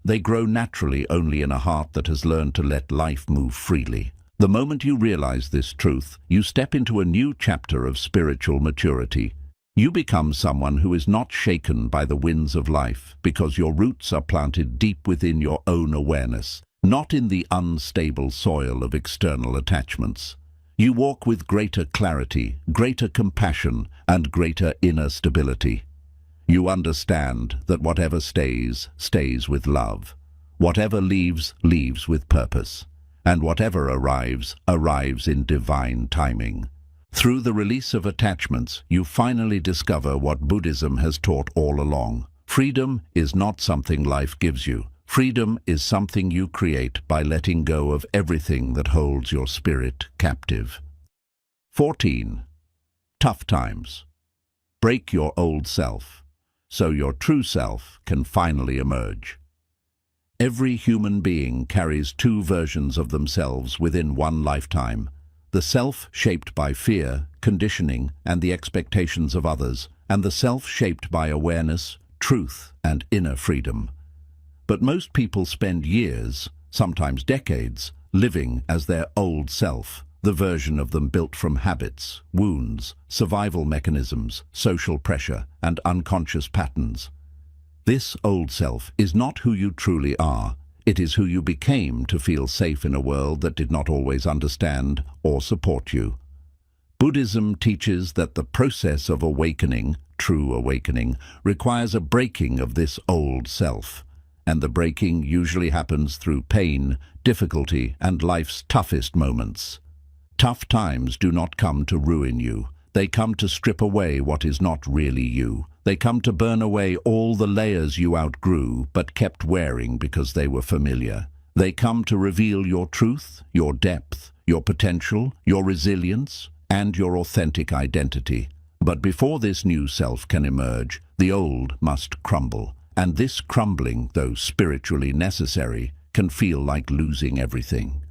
They grow naturally only in a heart that has learned to let life move freely. The moment you realize this truth, you step into a new chapter of spiritual maturity. You become someone who is not shaken by the winds of life because your roots are planted deep within your own awareness, not in the unstable soil of external attachments. You walk with greater clarity, greater compassion, and greater inner stability. You understand that whatever stays, stays with love. Whatever leaves, leaves with purpose. And whatever arrives, arrives in divine timing. Through the release of attachments, you finally discover what Buddhism has taught all along. Freedom is not something life gives you. Freedom is something you create by letting go of everything that holds your spirit captive. 14. Tough times. Break your old self, so your true self can finally emerge. Every human being carries two versions of themselves within one lifetime. The self shaped by fear, conditioning, and the expectations of others, and the self shaped by awareness, truth, and inner freedom. But most people spend years, sometimes decades, living as their old self, the version of them built from habits, wounds, survival mechanisms, social pressure, and unconscious patterns. This old self is not who you truly are. It is who you became to feel safe in a world that did not always understand or support you. Buddhism teaches that the process of awakening, true awakening, requires a breaking of this old self. And the breaking usually happens through pain, difficulty, and life's toughest moments. Tough times do not come to ruin you. They come to strip away what is not really you. They come to burn away all the layers you outgrew but kept wearing because they were familiar. They come to reveal your truth, your depth, your potential, your resilience, and your authentic identity. But before this new self can emerge, the old must crumble. And this crumbling, though spiritually necessary, can feel like losing everything.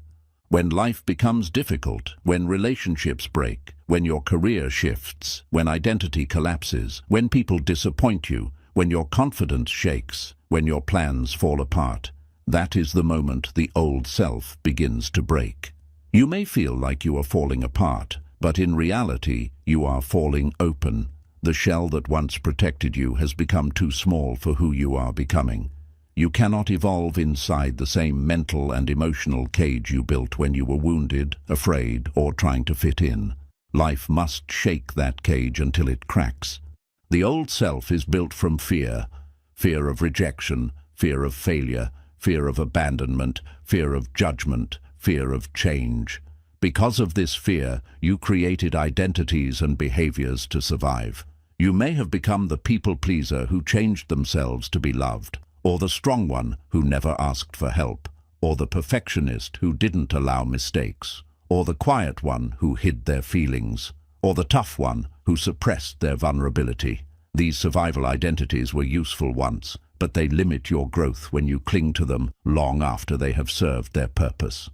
When life becomes difficult, when relationships break, when your career shifts, when identity collapses, when people disappoint you, when your confidence shakes, when your plans fall apart, that is the moment the old self begins to break. You may feel like you are falling apart, but in reality, you are falling open. The shell that once protected you has become too small for who you are becoming. You cannot evolve inside the same mental and emotional cage you built when you were wounded, afraid, or trying to fit in. Life must shake that cage until it cracks. The old self is built from fear. Fear of rejection, fear of failure, fear of abandonment, fear of judgment, fear of change. Because of this fear, you created identities and behaviors to survive. You may have become the people-pleaser who changed themselves to be loved, or the strong one who never asked for help, or the perfectionist who didn't allow mistakes, or the quiet one who hid their feelings, or the tough one who suppressed their vulnerability. These survival identities were useful once, but they limit your growth when you cling to them long after they have served their purpose.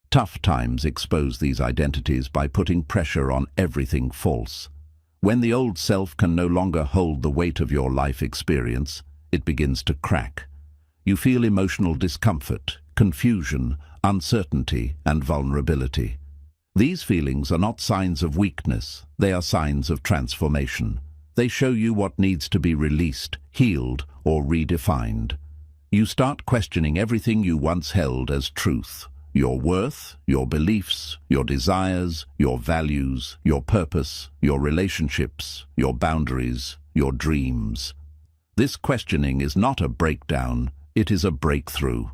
Tough times expose these identities by putting pressure on everything false. When the old self can no longer hold the weight of your life experience, it begins to crack. You feel emotional discomfort, confusion, uncertainty, and vulnerability. These feelings are not signs of weakness, they are signs of transformation. They show you what needs to be released, healed, or redefined. You start questioning everything you once held as truth. Your worth, your beliefs, your desires, your values, your purpose, your relationships, your boundaries, your dreams. This questioning is not a breakdown, it is a breakthrough.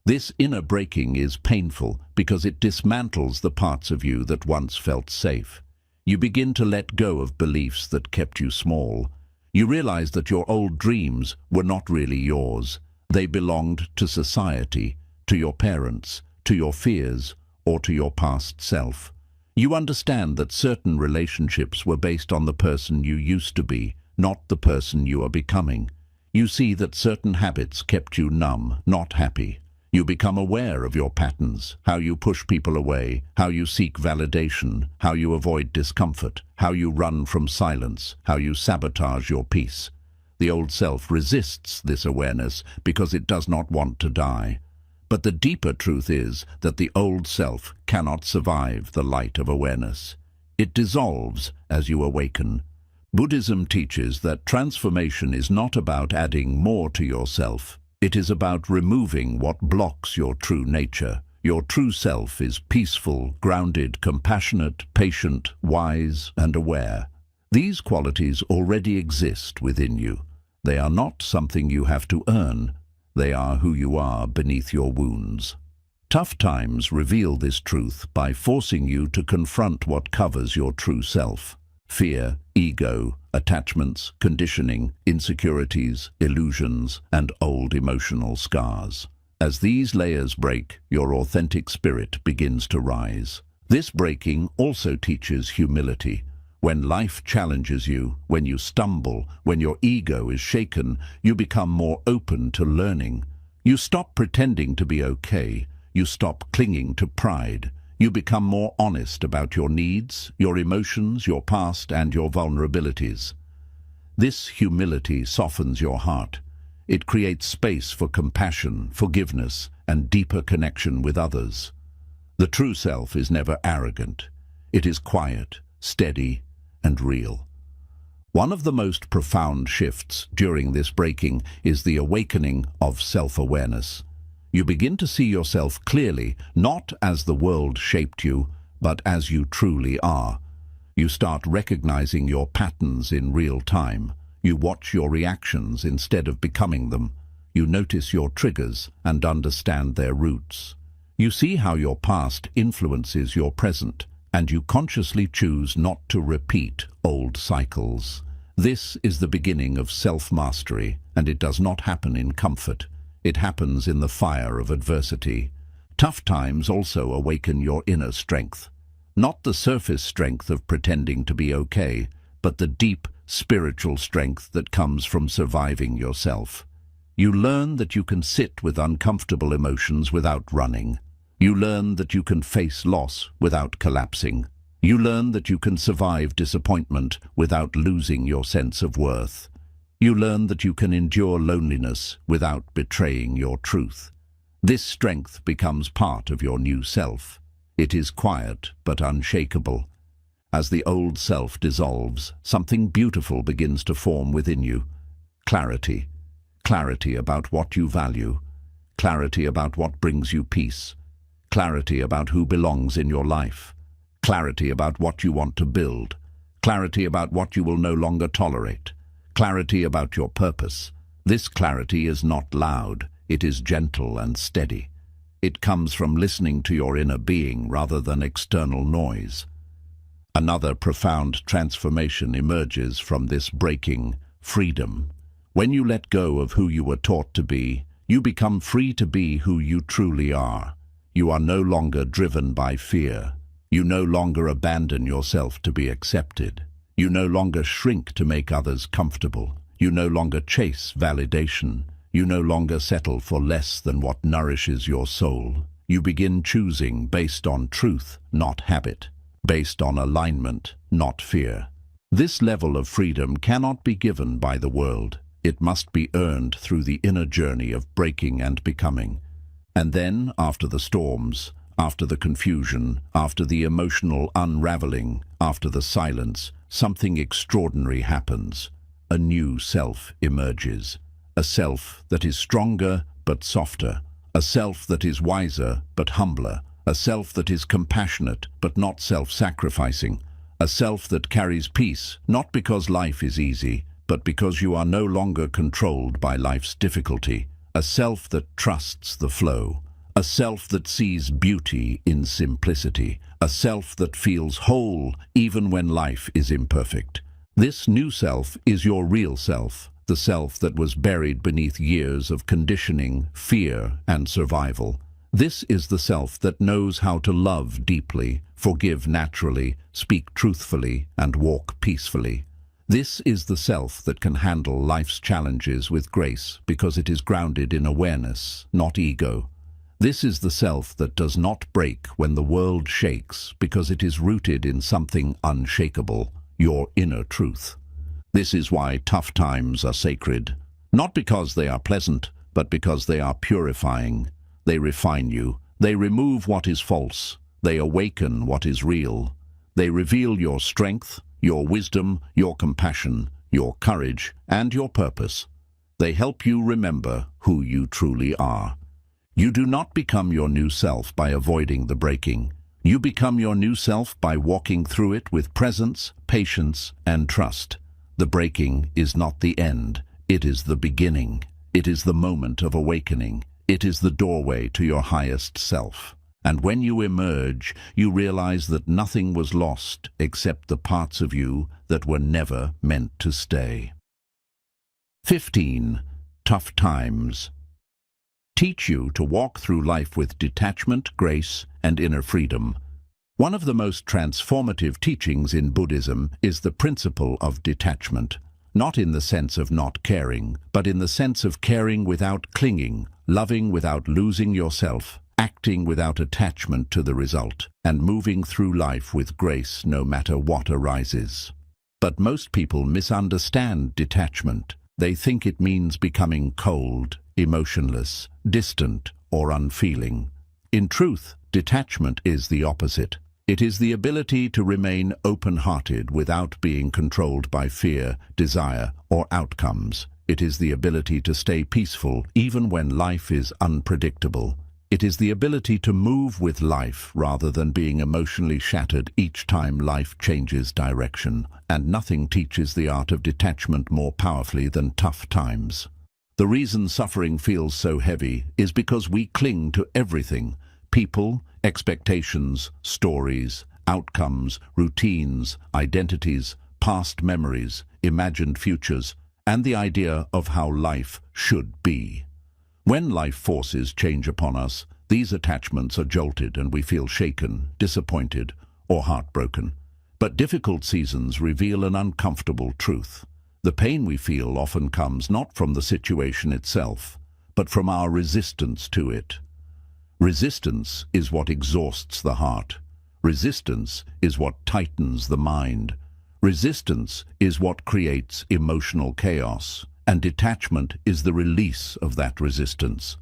This inner breaking is painful because it dismantles the parts of you that once felt safe. You begin to let go of beliefs that kept you small. You realize that your old dreams were not really yours. They belonged to society, to your parents, to your fears, or to your past self. You understand that certain relationships were based on the person you used to be, not the person you are becoming. You see that certain habits kept you numb, not happy. You become aware of your patterns, how you push people away, how you seek validation, how you avoid discomfort, how you run from silence, how you sabotage your peace. The old self resists this awareness because it does not want to die. But the deeper truth is that the old self cannot survive the light of awareness. It dissolves as you awaken. Buddhism teaches that transformation is not about adding more to yourself. It is about removing what blocks your true nature. Your true self is peaceful, grounded, compassionate, patient, wise, and aware. These qualities already exist within you. They are not something you have to earn. They are who you are beneath your wounds. Tough times reveal this truth by forcing you to confront what covers your true self. Fear, ego, attachments, conditioning, insecurities, illusions, and old emotional scars. As these layers break, your authentic spirit begins to rise. This breaking also teaches humility. When life challenges you, when you stumble, when your ego is shaken, you become more open to learning. You stop pretending to be okay. You stop clinging to pride. You become more honest about your needs, your emotions, your past, and your vulnerabilities. This humility softens your heart. It creates space for compassion, forgiveness, and deeper connection with others. The true self is never arrogant. It is quiet, steady, and real. One of the most profound shifts during this breaking is the awakening of self-awareness. You begin to see yourself clearly, not as the world shaped you, but as you truly are. You start recognizing your patterns in real time. You watch your reactions instead of becoming them. You notice your triggers and understand their roots. You see how your past influences your present, and you consciously choose not to repeat old cycles. This is the beginning of self-mastery, and it does not happen in comfort. It happens in the fire of adversity. Tough times also awaken your inner strength. Not the surface strength of pretending to be okay, but the deep, spiritual strength that comes from surviving yourself. You learn that you can sit with uncomfortable emotions without running. You learn that you can face loss without collapsing. You learn that you can survive disappointment without losing your sense of worth. You learn that you can endure loneliness without betraying your truth. This strength becomes part of your new self. It is quiet but unshakable. As the old self dissolves, something beautiful begins to form within you. Clarity. Clarity about what you value. Clarity about what brings you peace. Clarity about who belongs in your life. Clarity about what you want to build. Clarity about what you will no longer tolerate. Clarity about your purpose. This clarity is not loud. It is gentle and steady. It comes from listening to your inner being rather than external noise. Another profound transformation emerges from this breaking: freedom. When you let go of who you were taught to be, you become free to be who you truly are. You are no longer driven by fear. You no longer abandon yourself to be accepted. You no longer shrink to make others comfortable. You no longer chase validation. You no longer settle for less than what nourishes your soul. You begin choosing based on truth, not habit. Based on alignment, not fear. This level of freedom cannot be given by the world. It must be earned through the inner journey of breaking and becoming. And then, after the storms, after the confusion, after the emotional unraveling, after the silence, something extraordinary happens. A new self emerges. A self that is stronger but softer. A self that is wiser but humbler. A self that is compassionate but not self-sacrificing. A self that carries peace, not because life is easy, but because you are no longer controlled by life's difficulty. A self that trusts the flow. A self that sees beauty in simplicity. A self that feels whole even when life is imperfect. This new self is your real self, the self that was buried beneath years of conditioning, fear, and survival. This is the self that knows how to love deeply, forgive naturally, speak truthfully, and walk peacefully. This is the self that can handle life's challenges with grace because it is grounded in awareness, not ego. This is the self that does not break when the world shakes because it is rooted in something unshakable, your inner truth. This is why tough times are sacred, not because they are pleasant, but because they are purifying. They refine you. They remove what is false. They awaken what is real. They reveal your strength, your wisdom, your compassion, your courage, and your purpose. They help you remember who you truly are. You do not become your new self by avoiding the breaking. You become your new self by walking through it with presence, patience, and trust. The breaking is not the end. It is the beginning. It is the moment of awakening. It is the doorway to your highest self. And when you emerge, you realize that nothing was lost except the parts of you that were never meant to stay. 15. Tough times. Teach you to walk through life with detachment, grace, and inner freedom. One of the most transformative teachings in Buddhism is the principle of detachment, not in the sense of not caring, but in the sense of caring without clinging, loving without losing yourself, acting without attachment to the result, and moving through life with grace no matter what arises. But most people misunderstand detachment. They think it means becoming cold, emotionless, distant, or unfeeling. In truth, detachment is the opposite. It is the ability to remain open-hearted without being controlled by fear, desire, or outcomes. It is the ability to stay peaceful even when life is unpredictable. It is the ability to move with life rather than being emotionally shattered each time life changes direction. And nothing teaches the art of detachment more powerfully than tough times. The reason suffering feels so heavy is because we cling to everything: people, expectations, stories, outcomes, routines, identities, past memories, imagined futures, and the idea of how life should be. When life forces change upon us, these attachments are jolted and we feel shaken, disappointed, or heartbroken. But difficult seasons reveal an uncomfortable truth. The pain we feel often comes not from the situation itself, but from our resistance to it. Resistance is what exhausts the heart. Resistance is what tightens the mind. Resistance is what creates emotional chaos, and detachment is the release of that resistance.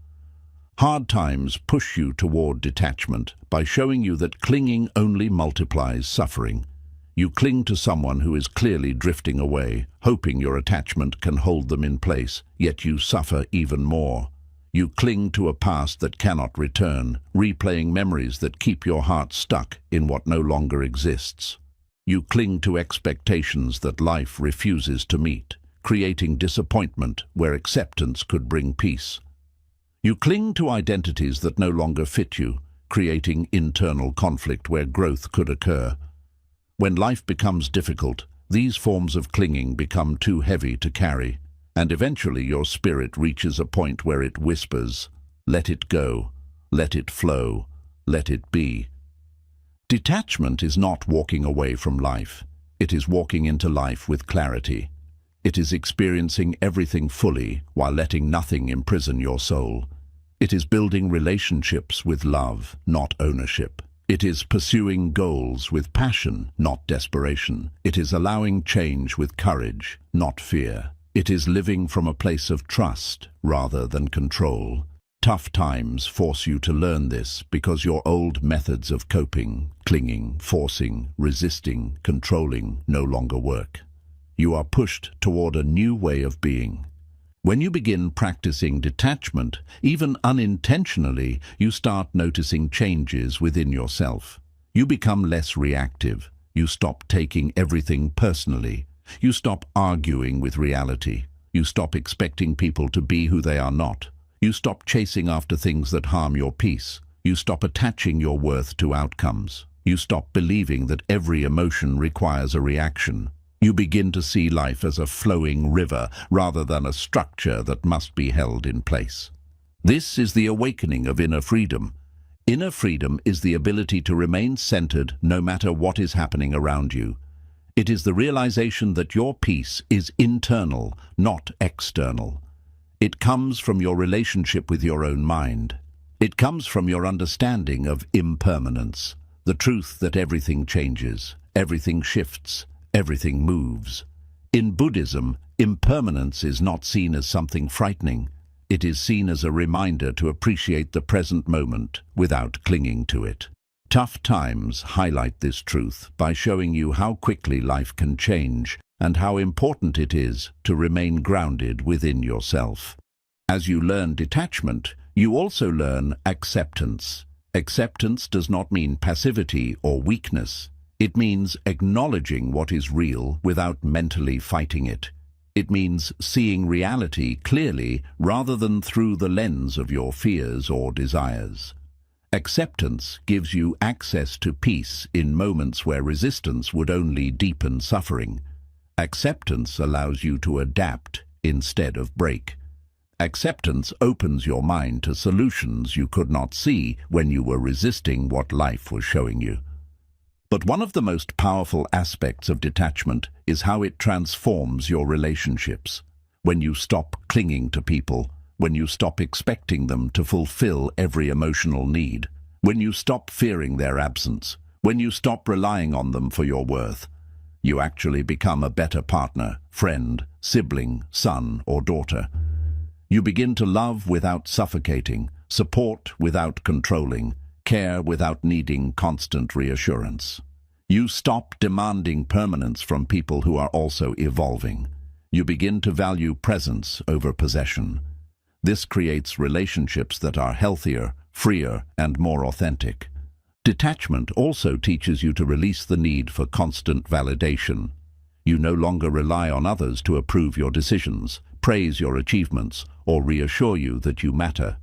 Hard times push you toward detachment by showing you that clinging only multiplies suffering. You cling to someone who is clearly drifting away, hoping your attachment can hold them in place, yet you suffer even more. You cling to a past that cannot return, replaying memories that keep your heart stuck in what no longer exists. You cling to expectations that life refuses to meet, creating disappointment where acceptance could bring peace. You cling to identities that no longer fit you, creating internal conflict where growth could occur. When life becomes difficult, these forms of clinging become too heavy to carry, and eventually your spirit reaches a point where it whispers, "Let it go, let it flow, let it be." Detachment is not walking away from life. It is walking into life with clarity. It is experiencing everything fully while letting nothing imprison your soul. It is building relationships with love, not ownership. It is pursuing goals with passion, not desperation. It is allowing change with courage, not fear. It is living from a place of trust rather than control. Tough times force you to learn this because your old methods of coping, clinging, forcing, resisting, controlling no longer work. You are pushed toward a new way of being. When you begin practicing detachment, even unintentionally, you start noticing changes within yourself. You become less reactive. You stop taking everything personally. You stop arguing with reality. You stop expecting people to be who they are not. You stop chasing after things that harm your peace. You stop attaching your worth to outcomes. You stop believing that every emotion requires a reaction. You begin to see life as a flowing river rather than a structure that must be held in place. This is the awakening of inner freedom. Inner freedom is the ability to remain centered no matter what is happening around you. It is the realization that your peace is internal, not external. It comes from your relationship with your own mind. It comes from your understanding of impermanence, the truth that everything changes, everything shifts, everything moves. In Buddhism, impermanence is not seen as something frightening. It is seen as a reminder to appreciate the present moment without clinging to it. Tough times highlight this truth by showing you how quickly life can change and how important it is to remain grounded within yourself. As you learn detachment, you also learn acceptance. Acceptance does not mean passivity or weakness. It means acknowledging what is real without mentally fighting it. It means seeing reality clearly rather than through the lens of your fears or desires. Acceptance gives you access to peace in moments where resistance would only deepen suffering. Acceptance allows you to adapt instead of break. Acceptance opens your mind to solutions you could not see when you were resisting what life was showing you. But one of the most powerful aspects of detachment is how it transforms your relationships. When you stop clinging to people, when you stop expecting them to fulfill every emotional need, when you stop fearing their absence, when you stop relying on them for your worth, you actually become a better partner, friend, sibling, son or daughter. You begin to love without suffocating, support without controlling, care without needing constant reassurance. You stop demanding permanence from people who are also evolving. You begin to value presence over possession. This creates relationships that are healthier, freer, and more authentic. Detachment also teaches you to release the need for constant validation. You no longer rely on others to approve your decisions, praise your achievements, or reassure you that you matter.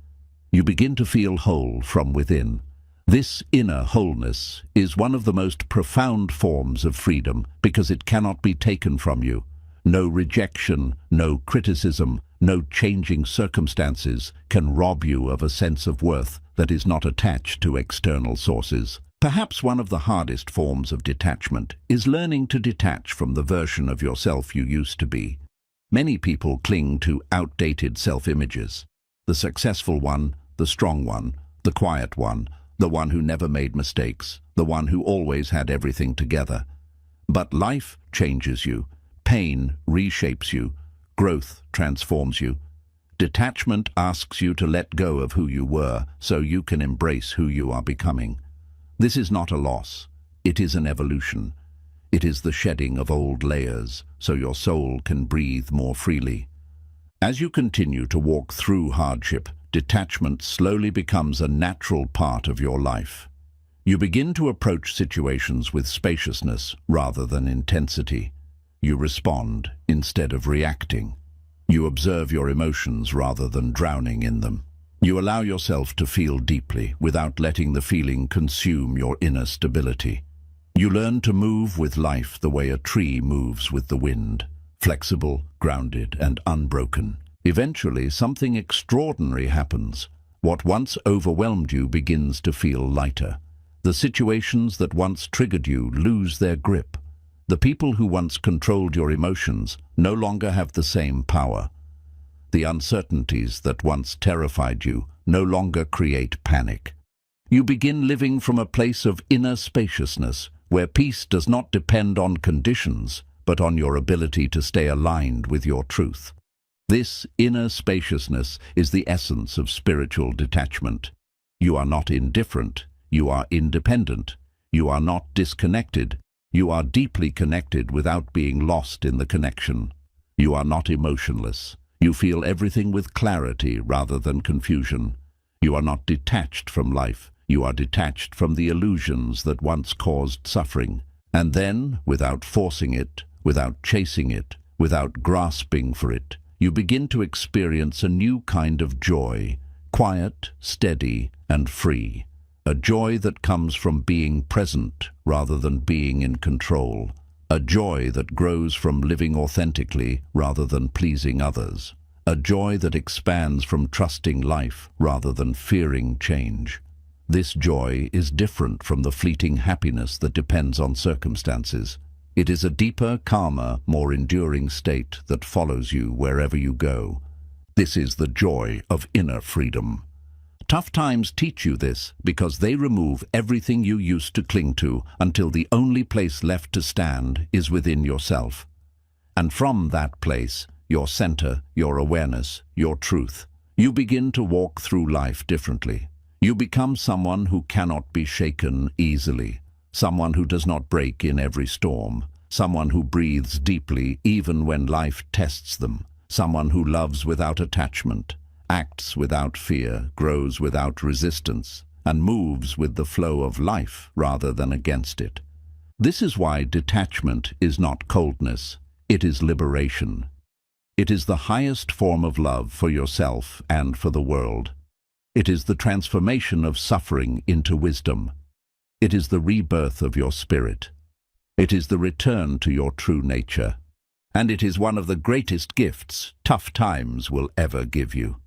You begin to feel whole from within. This inner wholeness is one of the most profound forms of freedom because it cannot be taken from you. No rejection, no criticism, no changing circumstances can rob you of a sense of worth that is not attached to external sources. Perhaps one of the hardest forms of detachment is learning to detach from the version of yourself you used to be. Many people cling to outdated self-images. The successful one, the strong one, the quiet one, the one who never made mistakes, the one who always had everything together. But life changes you. Pain reshapes you. Growth transforms you. Detachment asks you to let go of who you were so you can embrace who you are becoming. This is not a loss. It is an evolution. It is the shedding of old layers so your soul can breathe more freely. As you continue to walk through hardship, detachment slowly becomes a natural part of your life. You begin to approach situations with spaciousness rather than intensity. You respond instead of reacting. You observe your emotions rather than drowning in them. You allow yourself to feel deeply without letting the feeling consume your inner stability. You learn to move with life the way a tree moves with the wind, flexible, grounded, and unbroken. Eventually, something extraordinary happens. What once overwhelmed you begins to feel lighter. The situations that once triggered you lose their grip. The people who once controlled your emotions no longer have the same power. The uncertainties that once terrified you no longer create panic. You begin living from a place of inner spaciousness, where peace does not depend on conditions, but on your ability to stay aligned with your truth. This inner spaciousness is the essence of spiritual detachment. You are not indifferent. You are independent. You are not disconnected. You are deeply connected without being lost in the connection. You are not emotionless. You feel everything with clarity rather than confusion. You are not detached from life. You are detached from the illusions that once caused suffering. And then, without forcing it, without chasing it, without grasping for it, you begin to experience a new kind of joy, quiet, steady, and free. A joy that comes from being present rather than being in control. A joy that grows from living authentically rather than pleasing others. A joy that expands from trusting life rather than fearing change. This joy is different from the fleeting happiness that depends on circumstances. It is a deeper, calmer, more enduring state that follows you wherever you go. This is the joy of inner freedom. Tough times teach you this because they remove everything you used to cling to until the only place left to stand is within yourself. And from that place, your center, your awareness, your truth, you begin to walk through life differently. You become someone who cannot be shaken easily, someone who does not break in every storm, someone who breathes deeply even when life tests them, someone who loves without attachment, acts without fear, grows without resistance, and moves with the flow of life rather than against it. This is why detachment is not coldness, it is liberation. It is the highest form of love for yourself and for the world. It is the transformation of suffering into wisdom. It is the rebirth of your spirit. It is the return to your true nature. And it is one of the greatest gifts tough times will ever give you.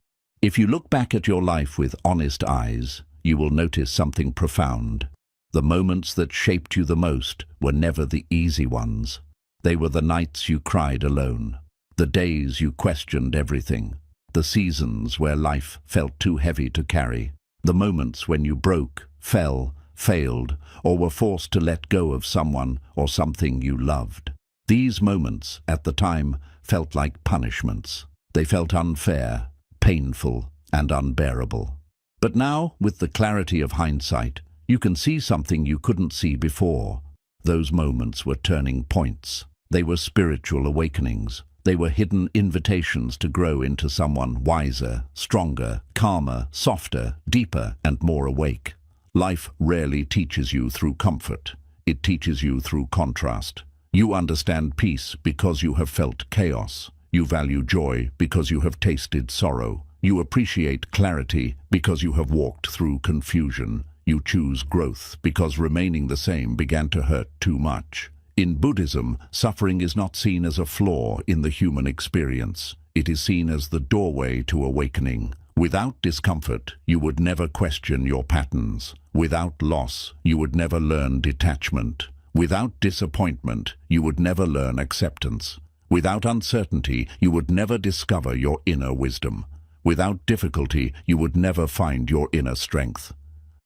If you look back at your life with honest eyes, you will notice something profound. The moments that shaped you the most were never the easy ones. They were the nights you cried alone, the days you questioned everything, the seasons where life felt too heavy to carry, the moments when you broke, fell, failed, or were forced to let go of someone or something you loved. These moments, at the time, felt like punishments. They felt unfair, painful, and unbearable. But now, with the clarity of hindsight, you can see something you couldn't see before. Those moments were turning points. They were spiritual awakenings. They were hidden invitations to grow into someone wiser, stronger, calmer, softer, deeper, and more awake. Life rarely teaches you through comfort. It teaches you through contrast. You understand peace because you have felt chaos. You value joy because you have tasted sorrow. You appreciate clarity because you have walked through confusion. You choose growth because remaining the same began to hurt too much. In Buddhism, suffering is not seen as a flaw in the human experience. It is seen as the doorway to awakening. Without discomfort, you would never question your patterns. Without loss, you would never learn detachment. Without disappointment, you would never learn acceptance. Without uncertainty, you would never discover your inner wisdom. Without difficulty, you would never find your inner strength.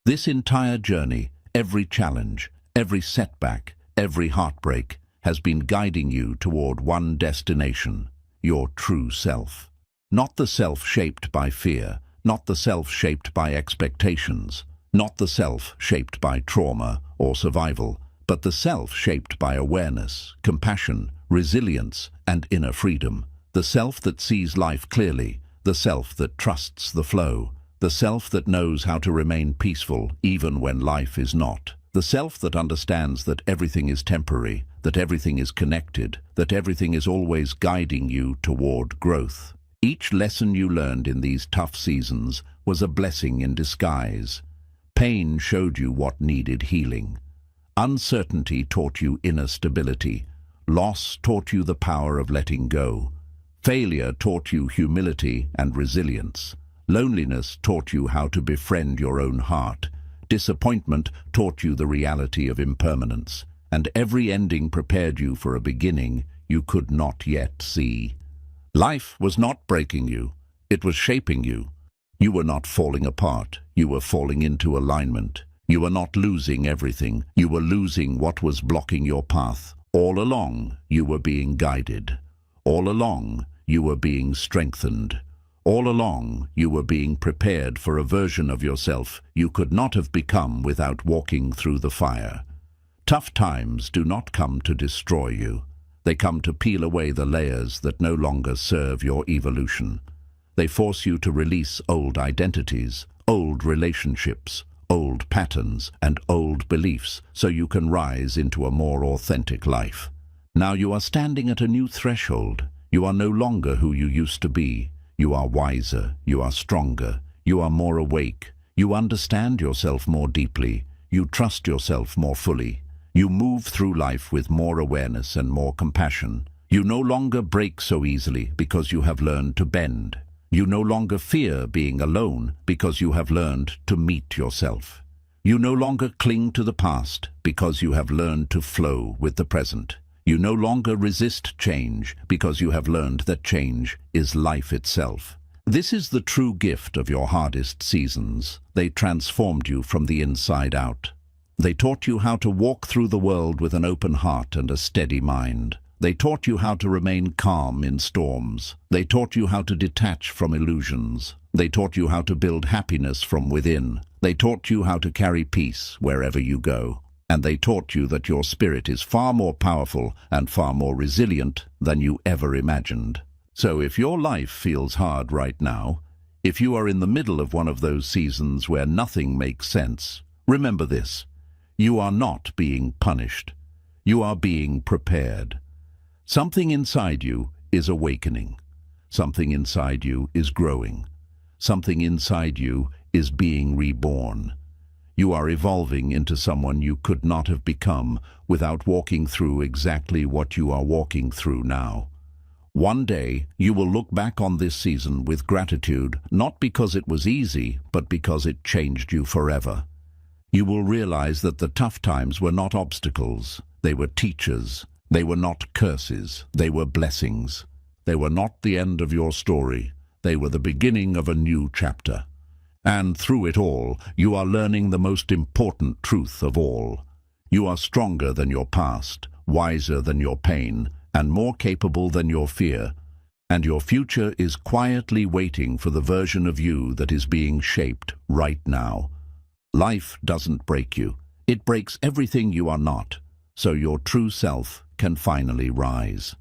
This entire journey, every challenge, every setback, every heartbreak, has been guiding you toward one destination, your true self. Not the self shaped by fear, not the self shaped by expectations, not the self shaped by trauma or survival, but the self shaped by awareness, compassion, resilience, and inner freedom. The self that sees life clearly, the self that trusts the flow, the self that knows how to remain peaceful even when life is not. The self that understands that everything is temporary, that everything is connected, that everything is always guiding you toward growth. Each lesson you learned in these tough seasons was a blessing in disguise. Pain showed you what needed healing. Uncertainty taught you inner stability. Loss taught you the power of letting go. Failure taught you humility and resilience. Loneliness taught you how to befriend your own heart. Disappointment taught you the reality of impermanence. And every ending prepared you for a beginning you could not yet see. Life was not breaking you. It was shaping you. You were not falling apart. You were falling into alignment. You were not losing everything. You were losing what was blocking your path. All along, you were being guided. All along, you were being strengthened. All along, you were being prepared for a version of yourself you could not have become without walking through the fire. Tough times do not come to destroy you. They come to peel away the layers that no longer serve your evolution. They force you to release old identities, old relationships, old patterns, and old beliefs so you can rise into a more authentic life. Now you are standing at a new threshold. You are no longer who you used to be. You are wiser, you are stronger, you are more awake, you understand yourself more deeply, you trust yourself more fully. You move through life with more awareness and more compassion. You no longer break so easily because you have learned to bend. You no longer fear being alone because you have learned to meet yourself. You no longer cling to the past because you have learned to flow with the present. You no longer resist change because you have learned that change is life itself. This is the true gift of your hardest seasons. They transformed you from the inside out. They taught you how to walk through the world with an open heart and a steady mind. They taught you how to remain calm in storms. They taught you how to detach from illusions. They taught you how to build happiness from within. They taught you how to carry peace wherever you go. And they taught you that your spirit is far more powerful and far more resilient than you ever imagined. So if your life feels hard right now, if you are in the middle of one of those seasons where nothing makes sense, remember this: you are not being punished. You are being prepared. Something inside you is awakening. Something inside you is growing. Something inside you is being reborn. You are evolving into someone you could not have become without walking through exactly what you are walking through now. One day, you will look back on this season with gratitude, not because it was easy, but because it changed you forever. You will realize that the tough times were not obstacles, they were teachers. They were not curses, they were blessings. They were not the end of your story, they were the beginning of a new chapter. And through it all, you are learning the most important truth of all. You are stronger than your past, wiser than your pain, and more capable than your fear. And your future is quietly waiting for the version of you that is being shaped right now. Life doesn't break you. It breaks everything you are not, so your true self can finally rise.